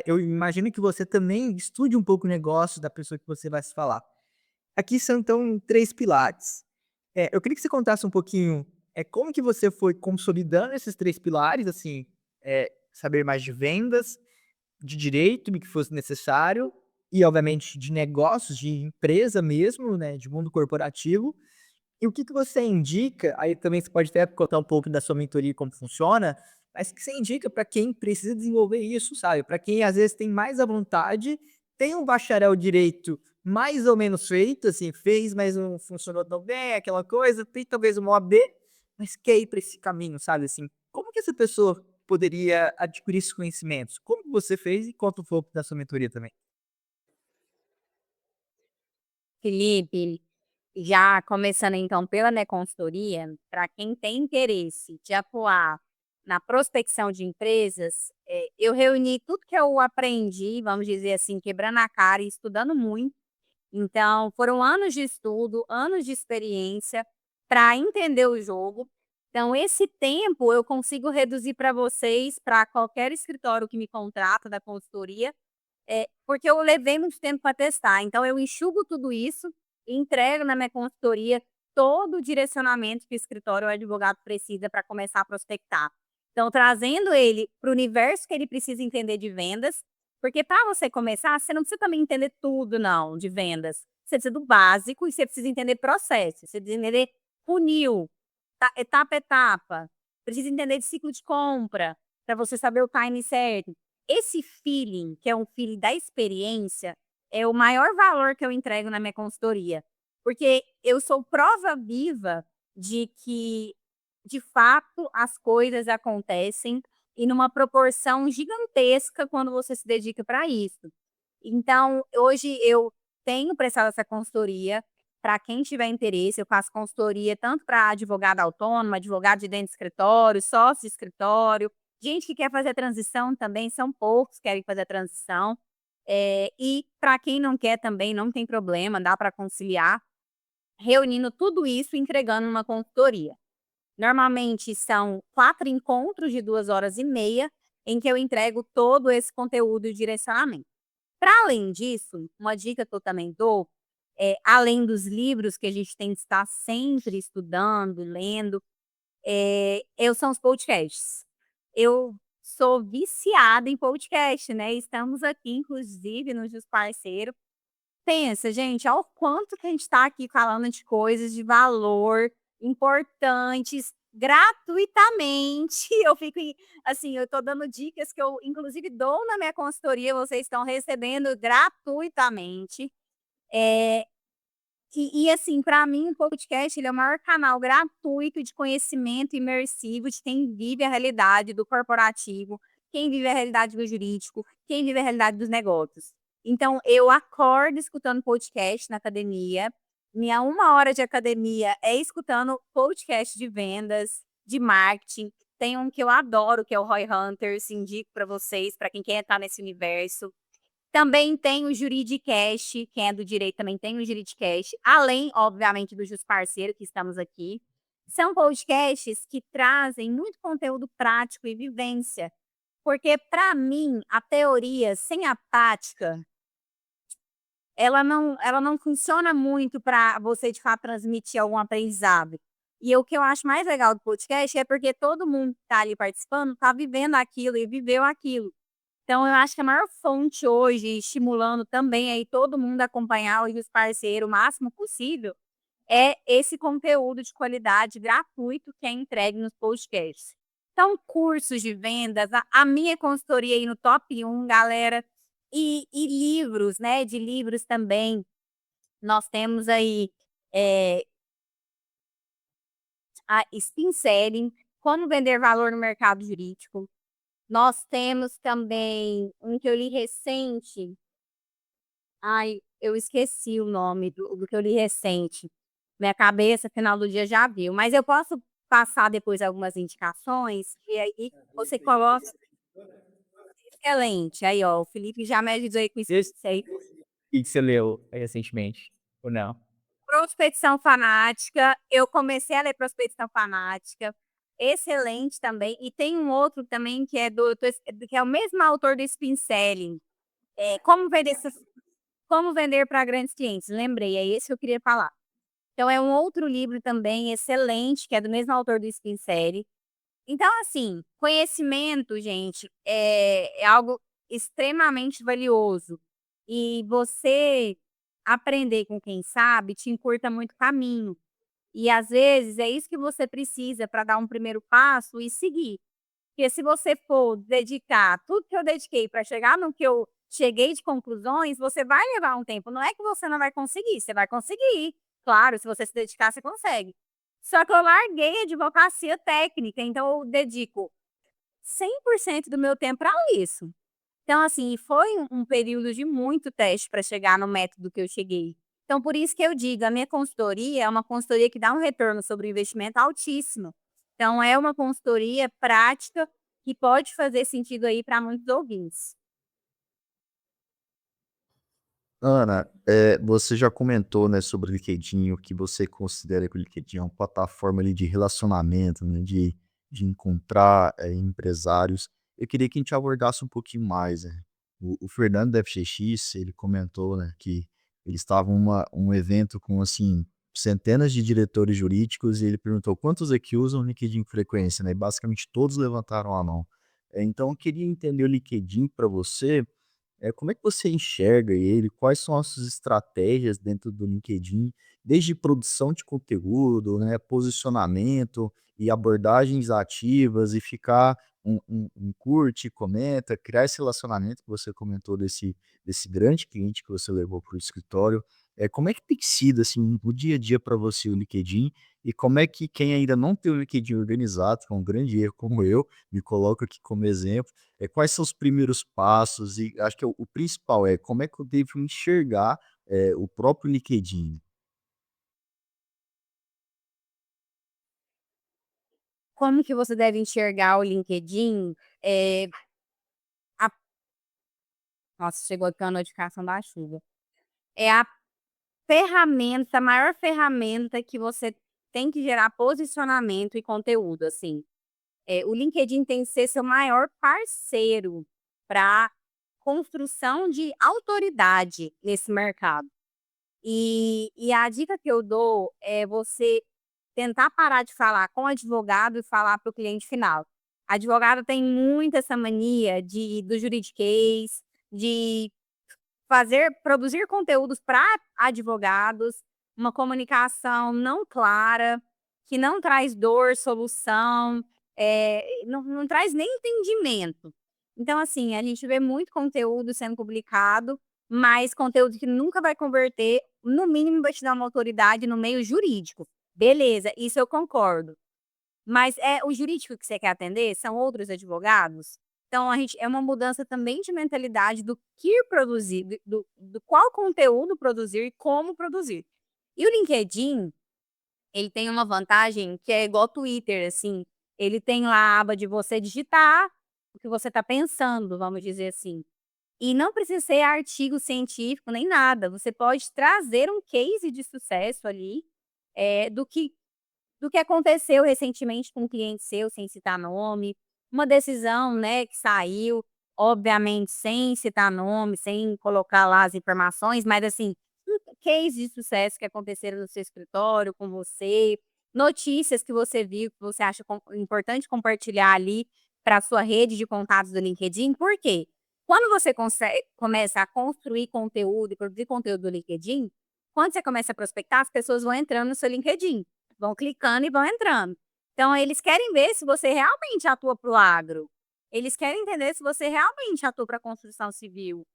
S1: Eu imagino que você também estude um pouco o negócio da pessoa que você vai se falar. Aqui são então 3 pilares. Eu queria que você contasse um pouquinho, como que você foi consolidando esses 3 pilares, assim, saber mais de vendas, de direito, que fosse necessário, e obviamente de negócios, de empresa mesmo, né, de mundo corporativo. E o que que você indica, aí também você pode até contar um pouco da sua mentoria e como funciona, mas o que você indica para quem precisa desenvolver isso, sabe? Para quem às vezes tem mais à vontade, tem um bacharel direito mais ou menos feito, assim, fez, mas não funcionou tão bem, aquela coisa, tem talvez uma OAB, mas quer ir para esse caminho, sabe, assim. Como que essa pessoa poderia adquirir esses conhecimentos? Como que você fez e conta um pouco da sua mentoria também.
S3: Felipe, já começando então pela minha consultoria, para quem tem interesse de atuar na prospecção de empresas, eu reuni tudo que eu aprendi, vamos dizer assim, quebrando a cara e estudando muito. Então, foram anos de estudo, anos de experiência para entender o jogo. Então, esse tempo eu consigo reduzir para vocês, para qualquer escritório que me contrata da consultoria, porque eu levei muito tempo para testar. Então, eu enxugo tudo isso e entrego na minha consultoria todo o direcionamento que o escritório ou o advogado precisa para começar a prospectar. Então, trazendo ele para o universo que ele precisa entender de vendas, porque para você começar, você não precisa também entender tudo, não, de vendas. Você precisa do básico e você precisa entender processo, você precisa entender funil, etapa a etapa. Precisa entender de ciclo de compra, para você saber o time certo. Esse feeling, que é um feeling da experiência, é o maior valor que eu entrego na minha consultoria. Porque eu sou prova viva de que, de fato, as coisas acontecem e numa proporção gigantesca quando você se dedica para isso. Então, hoje eu tenho prestado essa consultoria para quem tiver interesse. Eu faço consultoria tanto para advogado autônomo, advogado de dentro de escritório, sócio de escritório, gente que quer fazer a transição também, são poucos que querem fazer a transição. E para quem não quer também, não tem problema, dá para conciliar, reunindo tudo isso e entregando uma consultoria. Normalmente são 4 encontros de 2 horas e meia, em que eu entrego todo esse conteúdo e direcionamento. Para além disso, uma dica que eu também dou, além dos livros que a gente tem que estar sempre estudando, lendo, são os podcasts. Eu sou viciada em podcast, né, estamos aqui inclusive no Jus Parceiro. Pensa, gente, ao quanto que a gente está aqui falando de coisas de valor, importantes, gratuitamente. Eu fico assim, eu estou dando dicas que eu inclusive dou na minha consultoria, vocês estão recebendo gratuitamente. Eh, assim, para mim o podcast ele é o maior canal gratuito de conhecimento imersivo de quem vive a realidade do corporativo, quem vive a realidade do jurídico, quem vive a realidade dos negócios. Então eu acordo escutando podcast na academia, minha 1 hora de academia é escutando podcast de vendas, de marketing. Tem um que eu adoro, que é o Roy Hunters, indico para vocês, para quem quer estar nesse universo. Também tem o Juridicast, quem é do direito também tem o Juridicast, além, obviamente, do Jus Parceiro, que estamos aqui. São podcasts que trazem muito conteúdo prático e vivência, porque, para mim, a teoria sem a prática, ela não funciona muito para você, de fato, transmitir algum aprendizado. E o que eu acho mais legal do podcast é porque todo mundo que está ali participando está vivendo aquilo e viveu aquilo. Então eu acho que a maior fonte hoje, estimulando também aí todo mundo a acompanhar os parceiros o máximo possível, é esse conteúdo de qualidade gratuito que é entregue nos podcasts. Então, cursos de vendas, a minha consultoria aí no top 1, galera, e livros, né? De livros também. Nós temos aí a Spin Selling, Como Vender Valor no Mercado Jurídico. Nós temos também um que eu li recente. Ai, eu esqueci o nome do que eu li recente. Minha cabeça, final do dia, já viu. Mas eu posso passar depois algumas indicações, e aí você coloca. Excelente. Aí, ó, o Felipe já me ajudou aí com isso
S1: Esse
S3: aí.
S1: que você leu recentemente, ou não?
S3: Prospecção Fanática, eu comecei a ler Prospecção Fanática, excelente também. E tem um outro também que é que é o mesmo autor do Spin Selling, Como Vender para Grandes Clientes. Lembrei, é esse que eu queria falar. Então é um outro livro também excelente, que é do mesmo autor do Spin Série. Então, assim, conhecimento, gente, é algo extremamente valioso. E você aprender com quem sabe te encurta muito caminho. E às vezes é isso que você precisa para dar um primeiro passo e seguir. Porque se você for dedicar tudo que eu dediquei para chegar no que eu cheguei de conclusões, você vai levar um tempo. Não é que você não vai conseguir, você vai conseguir. Claro, se você se dedicar, você consegue. Só que eu larguei a advocacia técnica, então eu dedico 100% do meu tempo para isso. Então, assim, foi um período de muito teste para chegar no método que eu cheguei. Então, por isso que eu digo, a minha consultoria é uma consultoria que dá um retorno sobre o investimento altíssimo. Então, é uma consultoria prática que pode fazer sentido aí para muitos ouvintes.
S2: Ana, você já comentou, né, sobre o LinkedIn, o que você considera que o LinkedIn é uma plataforma ali de relacionamento, né, de encontrar, empresários. Eu queria que a gente abordasse um pouquinho mais, né. O Fernando da FGX, ele comentou, né, que eles estavam um evento com, assim, centenas de diretores jurídicos e ele perguntou: "Quantos aqui usam o LinkedIn com frequência?", né, e basicamente todos levantaram a mão. Então eu queria entender o LinkedIn para você, como é que você enxerga ele? Quais são as suas estratégias dentro do LinkedIn, desde produção de conteúdo, né, posicionamento e abordagens ativas e ficar um curte, comenta, criar esse relacionamento que você comentou desse grande cliente que você levou para o escritório. Como é que tem sido, assim, o dia a dia para você o LinkedIn e como é que quem ainda não tem o LinkedIn organizado, que é um grande erro como eu, me coloco aqui como exemplo, quais são os primeiros passos e acho que o principal é como é que eu devo enxergar, o próprio LinkedIn?
S3: Como que você deve enxergar o LinkedIn? A Nossa, chegou aqui uma notificação da chuva. É a ferramenta, a maior ferramenta que você tem que gerar posicionamento e conteúdo, assim. O LinkedIn tem que ser seu maior parceiro para construção de autoridade nesse mercado. E a dica que eu dou é você tentar parar de falar com o advogado e falar para o cliente final. Advogado tem muito essa mania do juridiquês, de produzir conteúdos para advogados, uma comunicação não clara. que não traz dor, solução, não traz nem entendimento. Então, assim, a gente vê muito conteúdo sendo publicado, mas conteúdo que nunca vai converter, no mínimo vai te dar uma autoridade no meio jurídico. Beleza, isso eu concordo. Mas é o jurídico que você quer atender? São outros advogados? Então a gente é uma mudança também de mentalidade do que produzir, do qual conteúdo produzir e como produzir. E o LinkedIn, ele tem uma vantagem que é igual ao Twitter, assim, ele tem lá a aba de você digitar o que você está pensando, vamos dizer assim. E não precisa ser artigo científico nem nada, você pode trazer um case de sucesso ali, do que aconteceu recentemente com um cliente seu, sem citar nome, uma decisão, né, que saiu, obviamente sem citar nome, sem colocar lá as informações, mas assim, um case de sucesso que aconteceram no seu escritório, com você, notícias que você viu, que você acha importante compartilhar ali para a sua rede de contatos do LinkedIn. Por quê? Quando você começa a construir conteúdo e produzir conteúdo do LinkedIn, quando você começa a prospectar, as pessoas vão entrando no seu LinkedIn. Vão clicando e vão entrando. Então eles querem ver se você realmente atua para o agro. Eles querem entender se você realmente atua para a construção civil.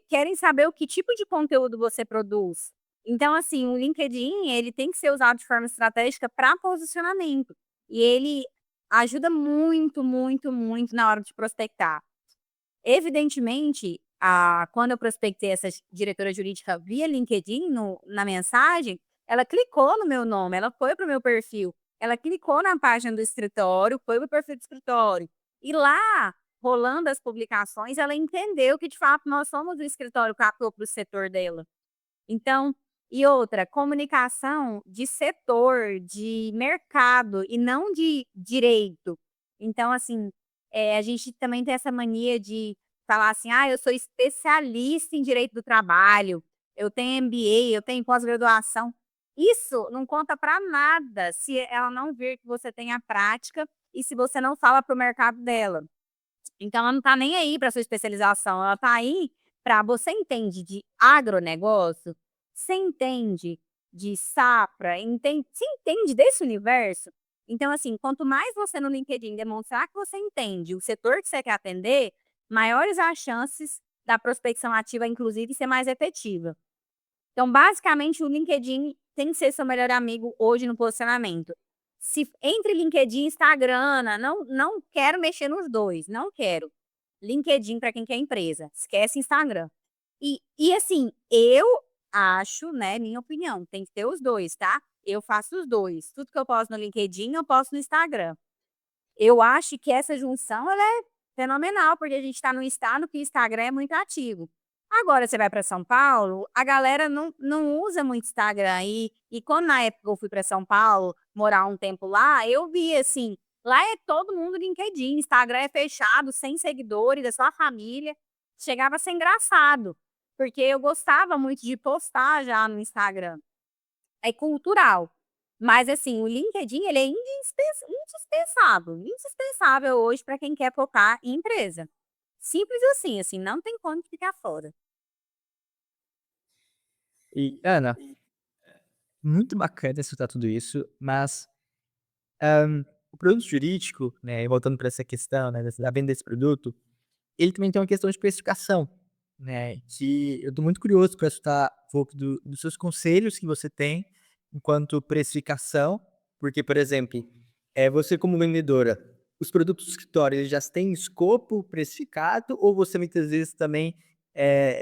S3: Querem saber o que tipo de conteúdo você produz. Então, assim, o LinkedIn, ele tem que ser usado de forma estratégica para posicionamento. E ele ajuda muito, muito, muito na hora de prospectar. Evidentemente, quando eu prospectei essa diretora jurídica via LinkedIn na mensagem, ela clicou no meu nome, ela foi para o meu perfil, ela clicou na página do escritório, foi para o perfil do escritório. E lá, rolando as publicações, ela entendeu que de fato nós somos o escritório que atua para o setor dela. Então, e outra, comunicação de setor, de mercado e não de direito. Então, assim, a gente também tem essa mania de falar assim: "Ah, eu sou especialista em direito do trabalho, eu tenho MBA, eu tenho pós-graduação". Isso não conta para nada se ela não vir que você tem a prática e se você não fala para o mercado dela. Então ela não está nem aí para sua especialização, ela está aí para você entende de agronegócio? Você entende de safra? Você entende desse universo? Então, assim, quanto mais você no LinkedIn demonstrar que você entende o setor que você quer atender, maiores as chances da prospecção ativa, inclusive, ser mais efetiva. Então, basicamente, o LinkedIn tem que ser seu melhor amigo hoje no posicionamento. Se entre LinkedIn e Instagram, não quero mexer nos dois, não quero. LinkedIn para quem quer empresa, esquece Instagram. E assim, eu acho, né, minha opinião, tem que ter os dois, tá? Eu faço os dois. Tudo que eu posto no LinkedIn, eu posto no Instagram. Eu acho que essa junção ela é fenomenal, porque a gente está no estado que o Instagram é muito ativo. Agora você vai para São Paulo, a galera não usa muito Instagram aí. E quando na época eu fui para São Paulo, morar um tempo lá, eu vi assim, lá é todo mundo LinkedIn, Instagram é fechado, sem seguidores, é só a família. Chegava a ser engraçado, porque eu gostava muito de postar já no Instagram. É cultural. Mas assim, o LinkedIn ele é indispensável hoje para quem quer focar em empresa. Simples assim, não tem como ficar fora.
S1: E, Ana, muito bacana escutar tudo isso, mas o produto jurídico, né, e voltando para essa questão, né, da venda desse produto, ele também tem uma questão de precificação, né, que eu estou muito curioso para escutar um pouco dos seus conselhos que você tem enquanto precificação, porque, por exemplo, você como vendedora, os produtos do escritório, eles já têm escopo precificado ou você muitas vezes também,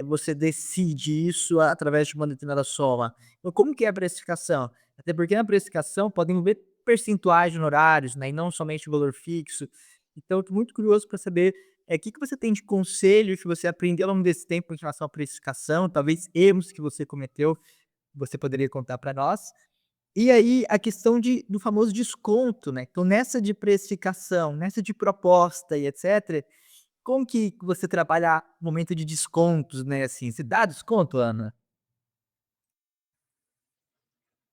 S1: você decide isso através de uma determinada soma? Então como que é a precificação? Até porque na precificação podem haver percentuais de honorários, né, e não somente o valor fixo. Então eu tô muito curioso para saber, que você tem de conselho que você aprendeu ao longo desse tempo em relação à precificação, talvez erros que você cometeu, você poderia contar para nós? E aí a questão do famoso desconto, né, então nessa de precificação, nessa de proposta e etcétera, como que você trabalha o momento de descontos, né, assim, você dá desconto, Ana?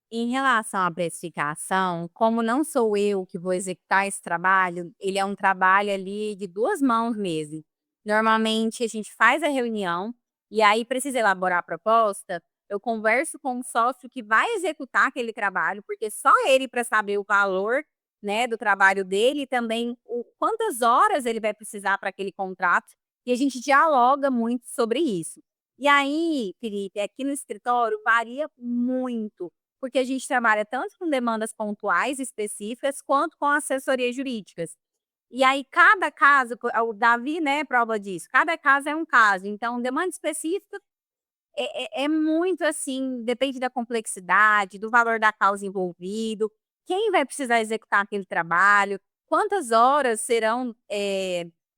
S3: Em relação à precificação, como não sou eu que vou executar esse trabalho, ele é um trabalho ali de 2 mãos mesmo. Normalmente a gente faz a reunião, e aí precisa elaborar a proposta, eu converso com o sócio que vai executar aquele trabalho, porque só ele para saber o valor, né, do trabalho dele e também o quantas horas ele vai precisar para aquele contrato, e a gente dialoga muito sobre isso. E aí, Felipe, aqui no escritório varia muito, porque a gente trabalha tanto com demandas pontuais específicas, quanto com assessorias jurídicas. E aí cada caso, o Davi, né, prova disso, cada caso é um caso, então demanda específica é muito assim, depende da complexidade, do valor da causa envolvido, quem vai precisar executar aquele trabalho, quantas horas serão,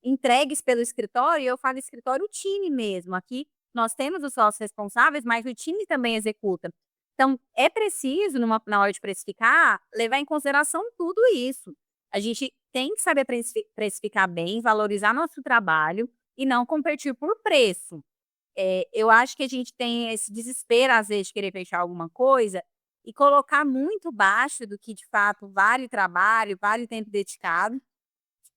S3: entregues pelo escritório, e eu falo escritório, o time mesmo, aqui nós temos os sócios responsáveis, mas o time também executa. Então, é preciso na hora de precificar, levar em consideração tudo isso. A gente tem que saber precificar bem, valorizar nosso trabalho e não competir por preço. Eu acho que a gente tem esse desespero, às vezes, de querer fechar alguma coisa e colocar muito baixo do que de fato vale o trabalho, vale o tempo dedicado,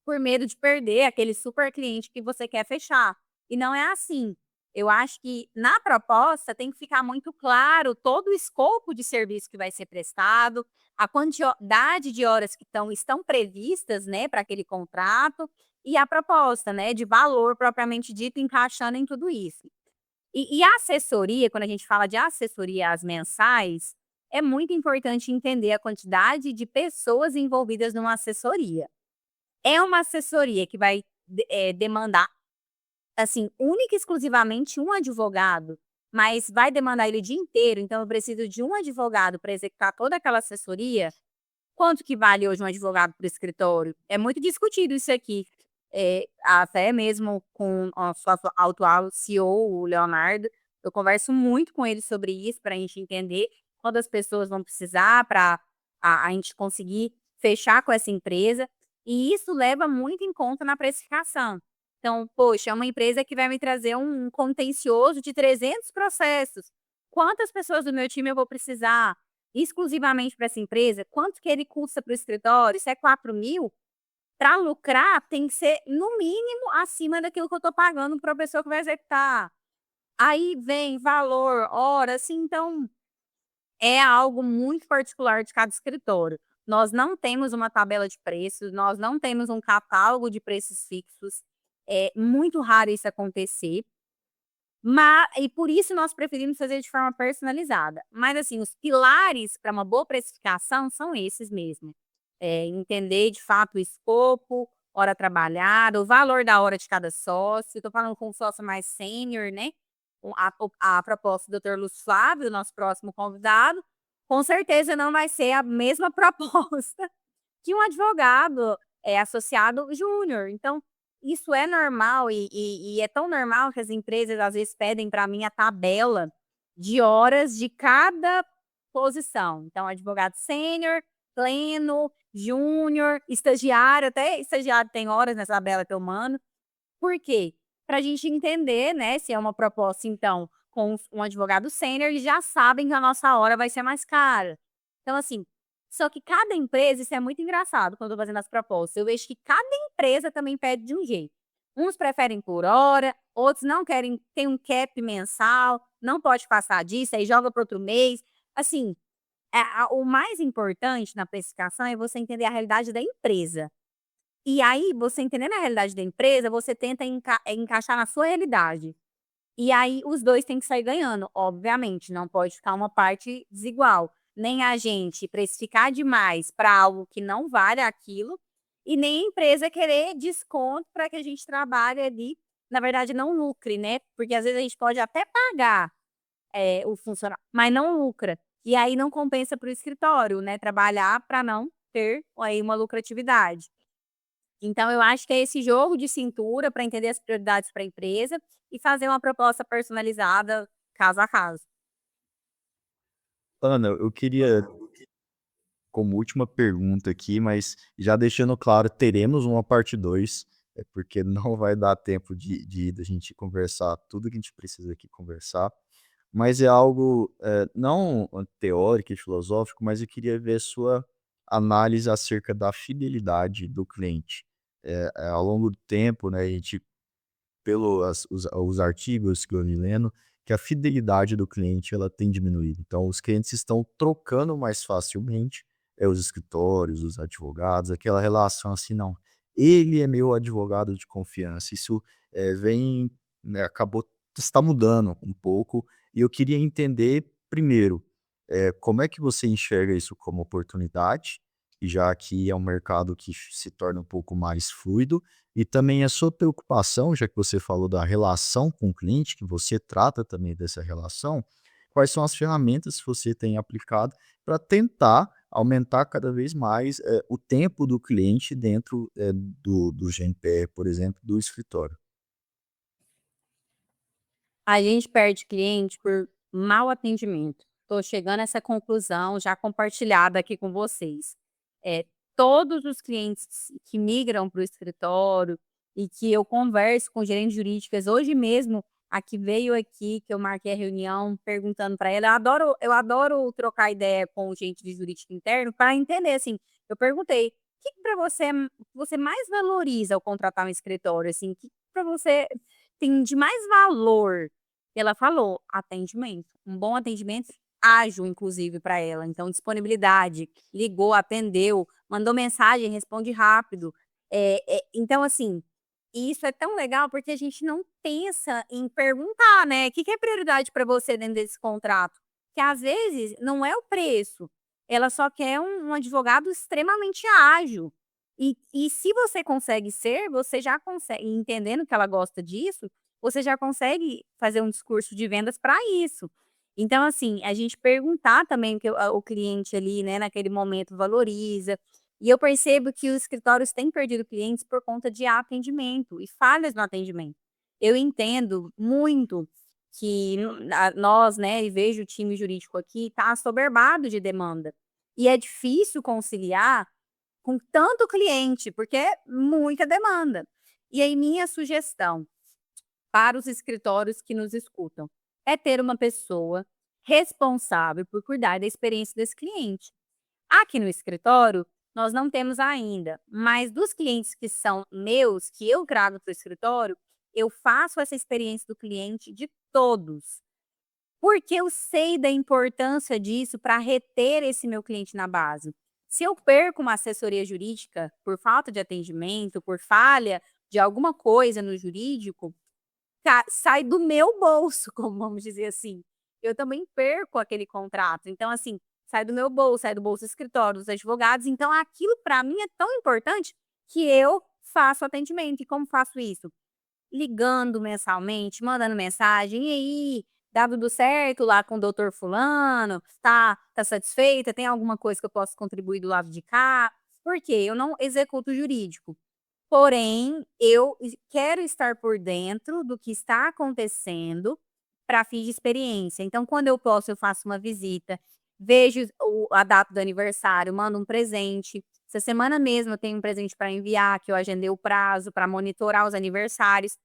S3: por medo de perder aquele super cliente que você quer fechar. E não é assim. Eu acho que na proposta tem que ficar muito claro todo o escopo de serviço que vai ser prestado, a quantidade de horas que estão previstas, né, para aquele contrato e a proposta, né, de valor propriamente dito, encaixando em tudo isso. E a assessoria, quando a gente fala de assessoria às mensais, é muito importante entender a quantidade de pessoas envolvidas numa assessoria. É uma assessoria que vai demandar, assim, única e exclusivamente um advogado, mas vai demandar ele o dia inteiro, então eu preciso de um advogado para executar toda aquela assessoria. Quanto que vale hoje um advogado para o escritório? É muito discutido isso aqui, até mesmo com o nosso atual CEO, o Leonardo, eu converso muito com ele sobre isso, para a gente entender quantas pessoas vão precisar para a gente conseguir fechar com essa empresa, e isso leva muito em conta na precificação. Então, poxa, é uma empresa que vai me trazer um contencioso de 300 processos. Quantas pessoas do meu time eu vou precisar? Exclusivamente para essa empresa, quanto que ele custa para o escritório? Se é 4.000, para lucrar tem que ser no mínimo acima daquilo que eu estou pagando para a pessoa que vai executar. Aí vem valor, hora, assim, então é algo muito particular de cada escritório. Nós não temos uma tabela de preços, nós não temos um catálogo de preços fixos, é muito raro isso acontecer. E por isso nós preferimos fazer de forma personalizada. Mas assim, os pilares para uma boa precificação são esses mesmo. Entender de fato o escopo, hora trabalhada, o valor da hora de cada sócio. Estou falando com um sócio mais sênior, né? A proposta do Dr. Lúcio Flávio, nosso próximo convidado, com certeza não vai ser a mesma proposta que um advogado associado júnior. Então, isso é normal e é tão normal que as empresas às vezes pedem para mim a tabela de horas de cada posição. Então, advogado sênior, pleno, júnior, estagiário, até estagiário tem horas nessa tabela que eu mando. Por quê? Para a gente entender, né, se é uma proposta, então, com um advogado sênior, eles já sabem que a nossa hora vai ser mais cara. Então, assim, só que cada empresa, isso é muito engraçado quando eu tô fazendo as propostas, eu vejo que cada empresa também pede de um jeito. Uns preferem por hora, outros não querem, tem um cap mensal, não pode passar disso, aí joga para outro mês. Assim, o mais importante na precificação é você entender a realidade da empresa. E aí, você entendendo a realidade da empresa, você tenta encaixar na sua realidade. E aí, os 2 têm que sair ganhando, obviamente, não pode ficar uma parte desigual. Nem a gente precificar demais para algo que não vale aquilo, e nem a empresa querer desconto para que a gente trabalhe ali, na verdade não lucre, né, porque às vezes a gente pode até pagar, o funcionário, mas não lucra. E aí não compensa para o escritório, né, trabalhar para não ter aí uma lucratividade. Então eu acho que é esse jogo de cintura para entender as prioridades para a empresa e fazer uma proposta personalizada caso a caso.
S2: Ana, eu queria, como última pergunta aqui, mas já deixando claro, teremos uma parte 2, porque não vai dar tempo de da gente conversar tudo que a gente precisa aqui conversar, mas é algo, não teórico e filosófico, mas eu queria ver sua análise acerca da fidelidade do cliente. Ao longo do tempo, né, a gente pelo os artigos que eu andei lendo, que a fidelidade do cliente ela tem diminuído. Então, os clientes estão trocando mais facilmente, os escritórios, os advogados, aquela relação assim, não, ele é meu advogado de confiança. Isso vem, né, acabou, está mudando um pouco, e eu queria entender primeiro, como é que você enxerga isso como oportunidade, e já que é um mercado que se torna um pouco mais fluido, e também a sua preocupação, já que você falou da relação com o cliente, que você trata também dessa relação, quais são as ferramentas que você tem aplicado para tentar aumentar cada vez mais o tempo do cliente dentro do GNPR, por exemplo, do escritório?
S3: A gente perde cliente por mau atendimento. Estou chegando a essa conclusão já compartilhada aqui com vocês. Todos os clientes que migram para o escritório e que eu converso com gerentes jurídicas, hoje mesmo, a que veio aqui, que eu marquei a reunião perguntando para ela, eu adoro trocar ideia com o gente de jurídico interno para entender, assim, eu perguntei, o que para você mais valoriza ao contratar um escritório, assim, o que para você tem de mais valor? E ela falou: atendimento, um bom atendimento, ágil inclusive para ela, então disponibilidade, ligou, atendeu, mandou mensagem, responde rápido. Então assim, isso é tão legal porque a gente não pensa em perguntar, né, o que que é prioridade para você dentro desse contrato? Que às vezes não é o preço, ela só quer um advogado extremamente ágil. E se você consegue ser, você já consegue entendendo que ela gosta disso, você já consegue fazer um discurso de vendas para isso. Então, assim, a gente perguntar também o que o cliente ali, né, naquele momento valoriza. E eu percebo que os escritórios têm perdido clientes por conta de atendimento e falhas no atendimento. Eu entendo muito que nós, né, e vejo o time jurídico aqui, está assoberbado de demanda. E é difícil conciliar com tanto cliente, porque é muita demanda. E aí, minha sugestão para os escritórios que nos escutam, é ter uma pessoa responsável por cuidar da experiência desse cliente. Aqui no escritório, nós não temos ainda, mas dos clientes que são meus, que eu trago para o escritório, eu faço essa experiência do cliente de todos. Porque eu sei da importância disso para reter esse meu cliente na base. Se eu perco uma assessoria jurídica por falta de atendimento, por falha de alguma coisa no jurídico, sai do meu bolso, como vamos dizer assim. Eu também perco aquele contrato. Então, assim, sai do meu bolso, sai do bolso do escritório, dos advogados. Então, aquilo para mim é tão importante que eu faço atendimento. E como faço isso? Ligando mensalmente, mandando mensagem, e aí, dá tudo certo lá com o doutor fulano? Tá satisfeita? Tem alguma coisa que eu possa contribuir do lado de cá? Porque eu não executo jurídico. Porém, eu quero estar por dentro do que está acontecendo para fins de experiência. Então, quando eu posso, eu faço uma visita, vejo a data do aniversário, mando um presente. Essa semana mesmo eu tenho um presente para enviar, que eu agendei o prazo para monitorar os aniversários.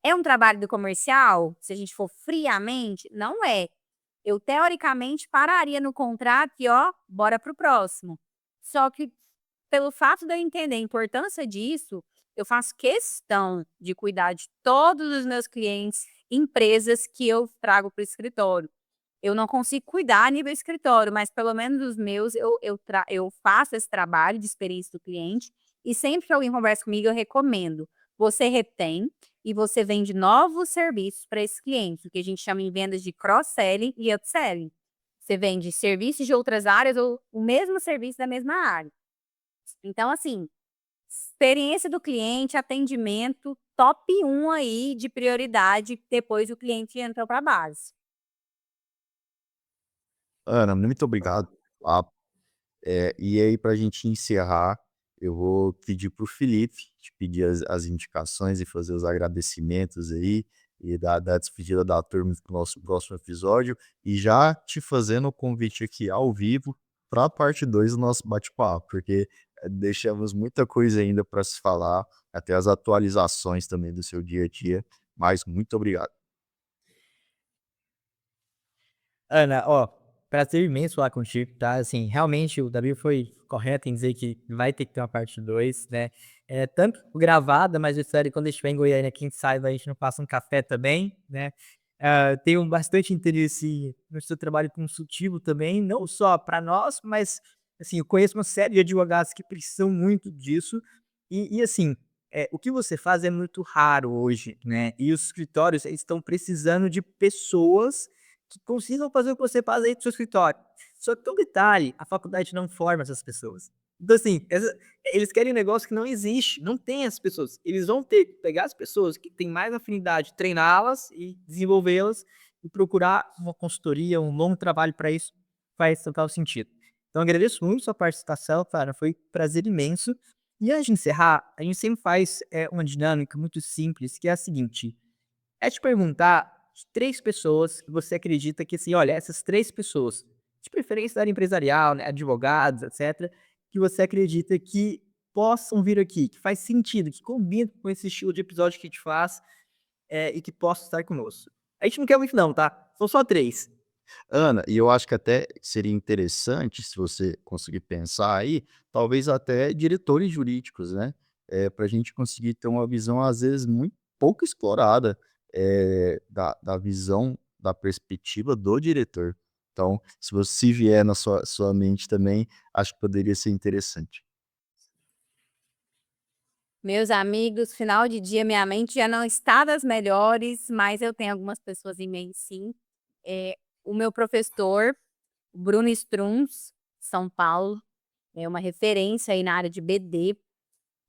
S3: É um trabalho do comercial? Se a gente for friamente, não é. Eu teoricamente pararia no contrato e ó, bora para o próximo. Só que pelo fato de eu entender a importância disso, eu faço questão de cuidar de todos os meus clientes, empresas que eu trago para o escritório. Eu não consigo cuidar a nível escritório, mas pelo menos os meus eu faço esse trabalho de experiência do cliente e sempre que alguém conversa comigo eu recomendo. Você retém e você vende novos serviços para esse cliente, o que a gente chama em vendas de cross-selling e upselling. Você vende serviços de outras áreas ou o mesmo serviço da mesma área. Então, assim, experiência do cliente, atendimento, top 1 aí de prioridade, depois o cliente entra para a base.
S2: Ana, muito obrigado. E aí, para a gente encerrar, eu vou pedir para o Felipe te pedir as indicações e fazer os agradecimentos aí, e dar a despedida da turma para o nosso próximo episódio, e já te fazendo o convite aqui ao vivo para a parte 2 do nosso bate-papo, porque deixamos muita coisa ainda para se falar, até as atualizações também do seu dia a dia, mas muito obrigado.
S1: Ana, ó, prazer imenso falar contigo, tá? Assim, realmente o Davi foi correto em dizer que vai ter que ter uma parte 2, né? Tanto gravada, mas eu espero que quando eu estiver em Goiânia, quem saiba, a gente não passa um café também, né? Tenho bastante interesse no seu trabalho consultivo também, não só para nós, mas, assim, eu conheço uma série de advogados que precisam muito disso. E assim, o que você faz é muito raro hoje, né, e os escritórios, eles estão precisando de pessoas que consigam fazer o que você faz aí no seu escritório. Só que tem um detalhe, a faculdade não forma essas pessoas. Então assim, eles querem um negócio que não existe, não tem as pessoas. Eles vão ter que pegar as pessoas que têm mais afinidade, treiná-las e desenvolvê-las e procurar uma consultoria, um longo trabalho para isso, faz total sentido. Então agradeço muito sua participação, cara, foi um prazer imenso. E antes de encerrar, a gente sempre faz, uma dinâmica muito simples, que é a seguinte: é te perguntar de 3 pessoas que você acredita que, assim, olha, essas 3 pessoas, de preferência da área empresarial, né, advogados, etcétera, que você acredita que possam vir aqui, que faz sentido, que combina com esse estilo de episódio que a gente faz, e que possam estar conosco. A gente não quer muito não, tá? São só 3.
S2: Ana, e eu acho que até seria interessante, se você conseguir pensar aí, talvez até diretores jurídicos, né? Para a gente conseguir ter uma visão, às vezes, muito pouco explorada, da visão, da perspectiva do diretor. Então, se você vier na sua mente também, acho que poderia ser interessante.
S3: Meus amigos, final de dia, minha mente já não está das melhores, mas eu tenho algumas pessoas em mente sim. O meu professor, Bruno Strunz, São Paulo, é uma referência aí na área de BD.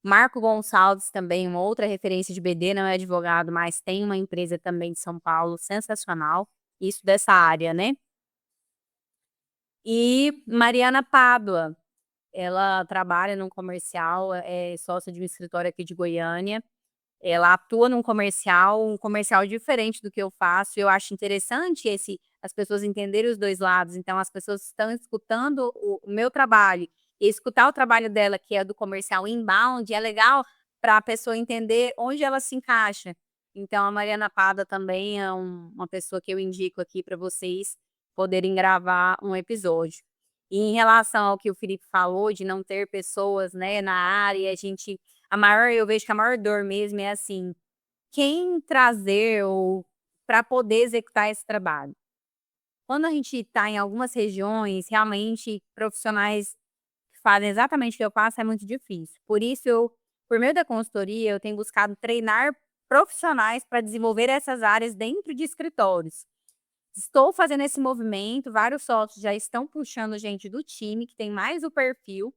S3: Marco Gonçalves também, uma outra referência de BD, não é advogado, mas tem uma empresa também de São Paulo, sensacional, isso dessa área, né. E Mariana Pádua, ela trabalha num comercial, é sócia de um escritório aqui de Goiânia. Ela atua num comercial, um comercial diferente do que eu faço, e eu acho interessante as pessoas entenderem os 2 lados, então as pessoas estão escutando o meu trabalho, e escutar o trabalho dela, que é do comercial inbound, é legal para a pessoa entender onde ela se encaixa. Então a Mariana Pada também é uma pessoa que eu indico aqui para vocês poderem gravar um episódio. E em relação ao que o Felipe falou de não ter pessoas, né, na área, eu vejo que a maior dor mesmo é assim, quem trazer ou para poder executar esse trabalho. Quando a gente está em algumas regiões, realmente profissionais que fazem exatamente o que eu faço é muito difícil. Por isso por meio da consultoria, eu tenho buscado treinar profissionais para desenvolver essas áreas dentro de escritórios. Estou fazendo esse movimento, vários sócios já estão puxando gente do time que tem mais o perfil,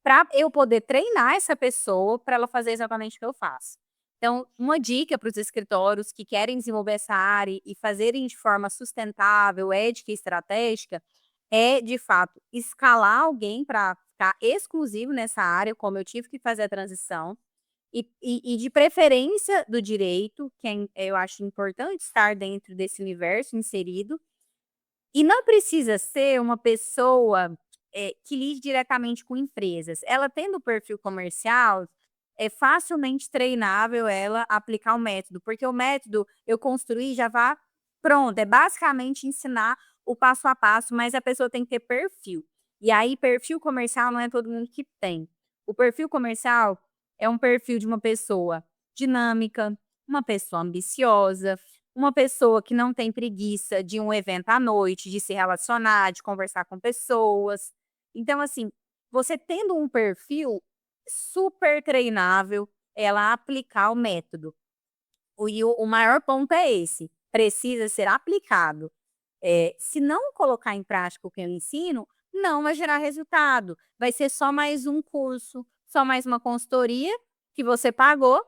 S3: para eu poder treinar essa pessoa para ela fazer exatamente o que eu faço. Então, uma dica para os escritórios que querem desenvolver essa área e fazerem de forma sustentável, ética e estratégica, é, de fato, escalar alguém para ficar exclusivo nessa área, como eu tive que fazer a transição, e de preferência do direito, que eu acho importante estar dentro desse universo inserido, e não precisa ser uma pessoa, que lide diretamente com empresas. Ela tendo perfil comercial, é facilmente treinável ela aplicar o método, porque o método eu construí já vá pronto, é basicamente ensinar o passo a passo, mas a pessoa tem que ter perfil. E aí perfil comercial não é todo mundo que tem. O perfil comercial é um perfil de uma pessoa dinâmica, uma pessoa ambiciosa, uma pessoa que não tem preguiça de um evento à noite, de se relacionar, de conversar com pessoas. Então, assim, você tendo um perfil super treinável, ela aplicar o método. O maior ponto é esse, precisa ser aplicado. Se não colocar em prática o que eu ensino, não vai gerar resultado. Vai ser só mais um curso, só mais uma consultoria que você pagou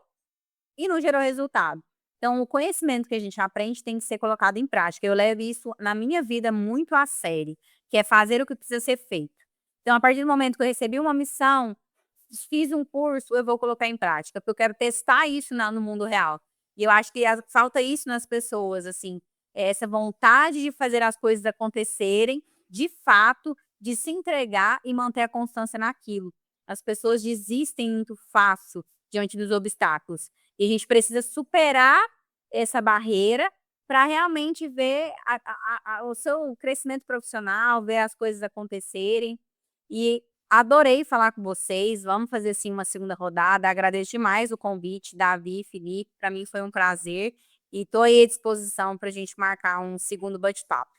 S3: e não gerou resultado. Então, o conhecimento que a gente aprende tem que ser colocado em prática. Eu levo isso na minha vida muito a sério, que é fazer o que precisa ser feito. Então, a partir do momento que eu recebi uma missão, fiz um curso, eu vou colocar em prática, porque eu quero testar isso no mundo real. E eu acho que falta isso nas pessoas, assim, essa vontade de fazer as coisas acontecerem, de fato, de se entregar e manter a constância naquilo. As pessoas desistem muito fácil diante dos obstáculos. E a gente precisa superar essa barreira para realmente ver o seu crescimento profissional, ver as coisas acontecerem. E adorei falar com vocês. Vamos fazer sim uma segunda rodada. Agradeço demais o convite, Davi, Felipe. Para mim foi um prazer. e estou aí à disposição para a gente marcar um segundo bate-papo.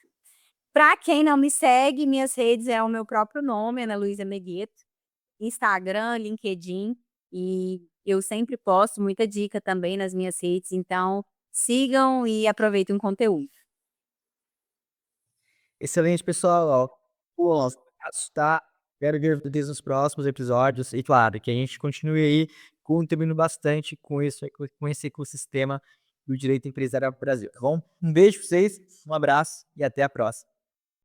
S3: Para quem não me segue, minhas redes é o meu próprio nome, Ana Luísa Megueto, Instagram, LinkedIn, e eu sempre posto muita dica também nas minhas redes, então sigam e aproveitem o conteúdo.
S1: Excelente, pessoal. Ó, o nosso abraço, tá? Espero ver vocês nos próximos episódios. E claro, que a gente continue aí contribuindo bastante com isso, com esse ecossistema do direito empresarial no Brasil, tá bom? Um beijo pra vocês, um abraço e até a próxima.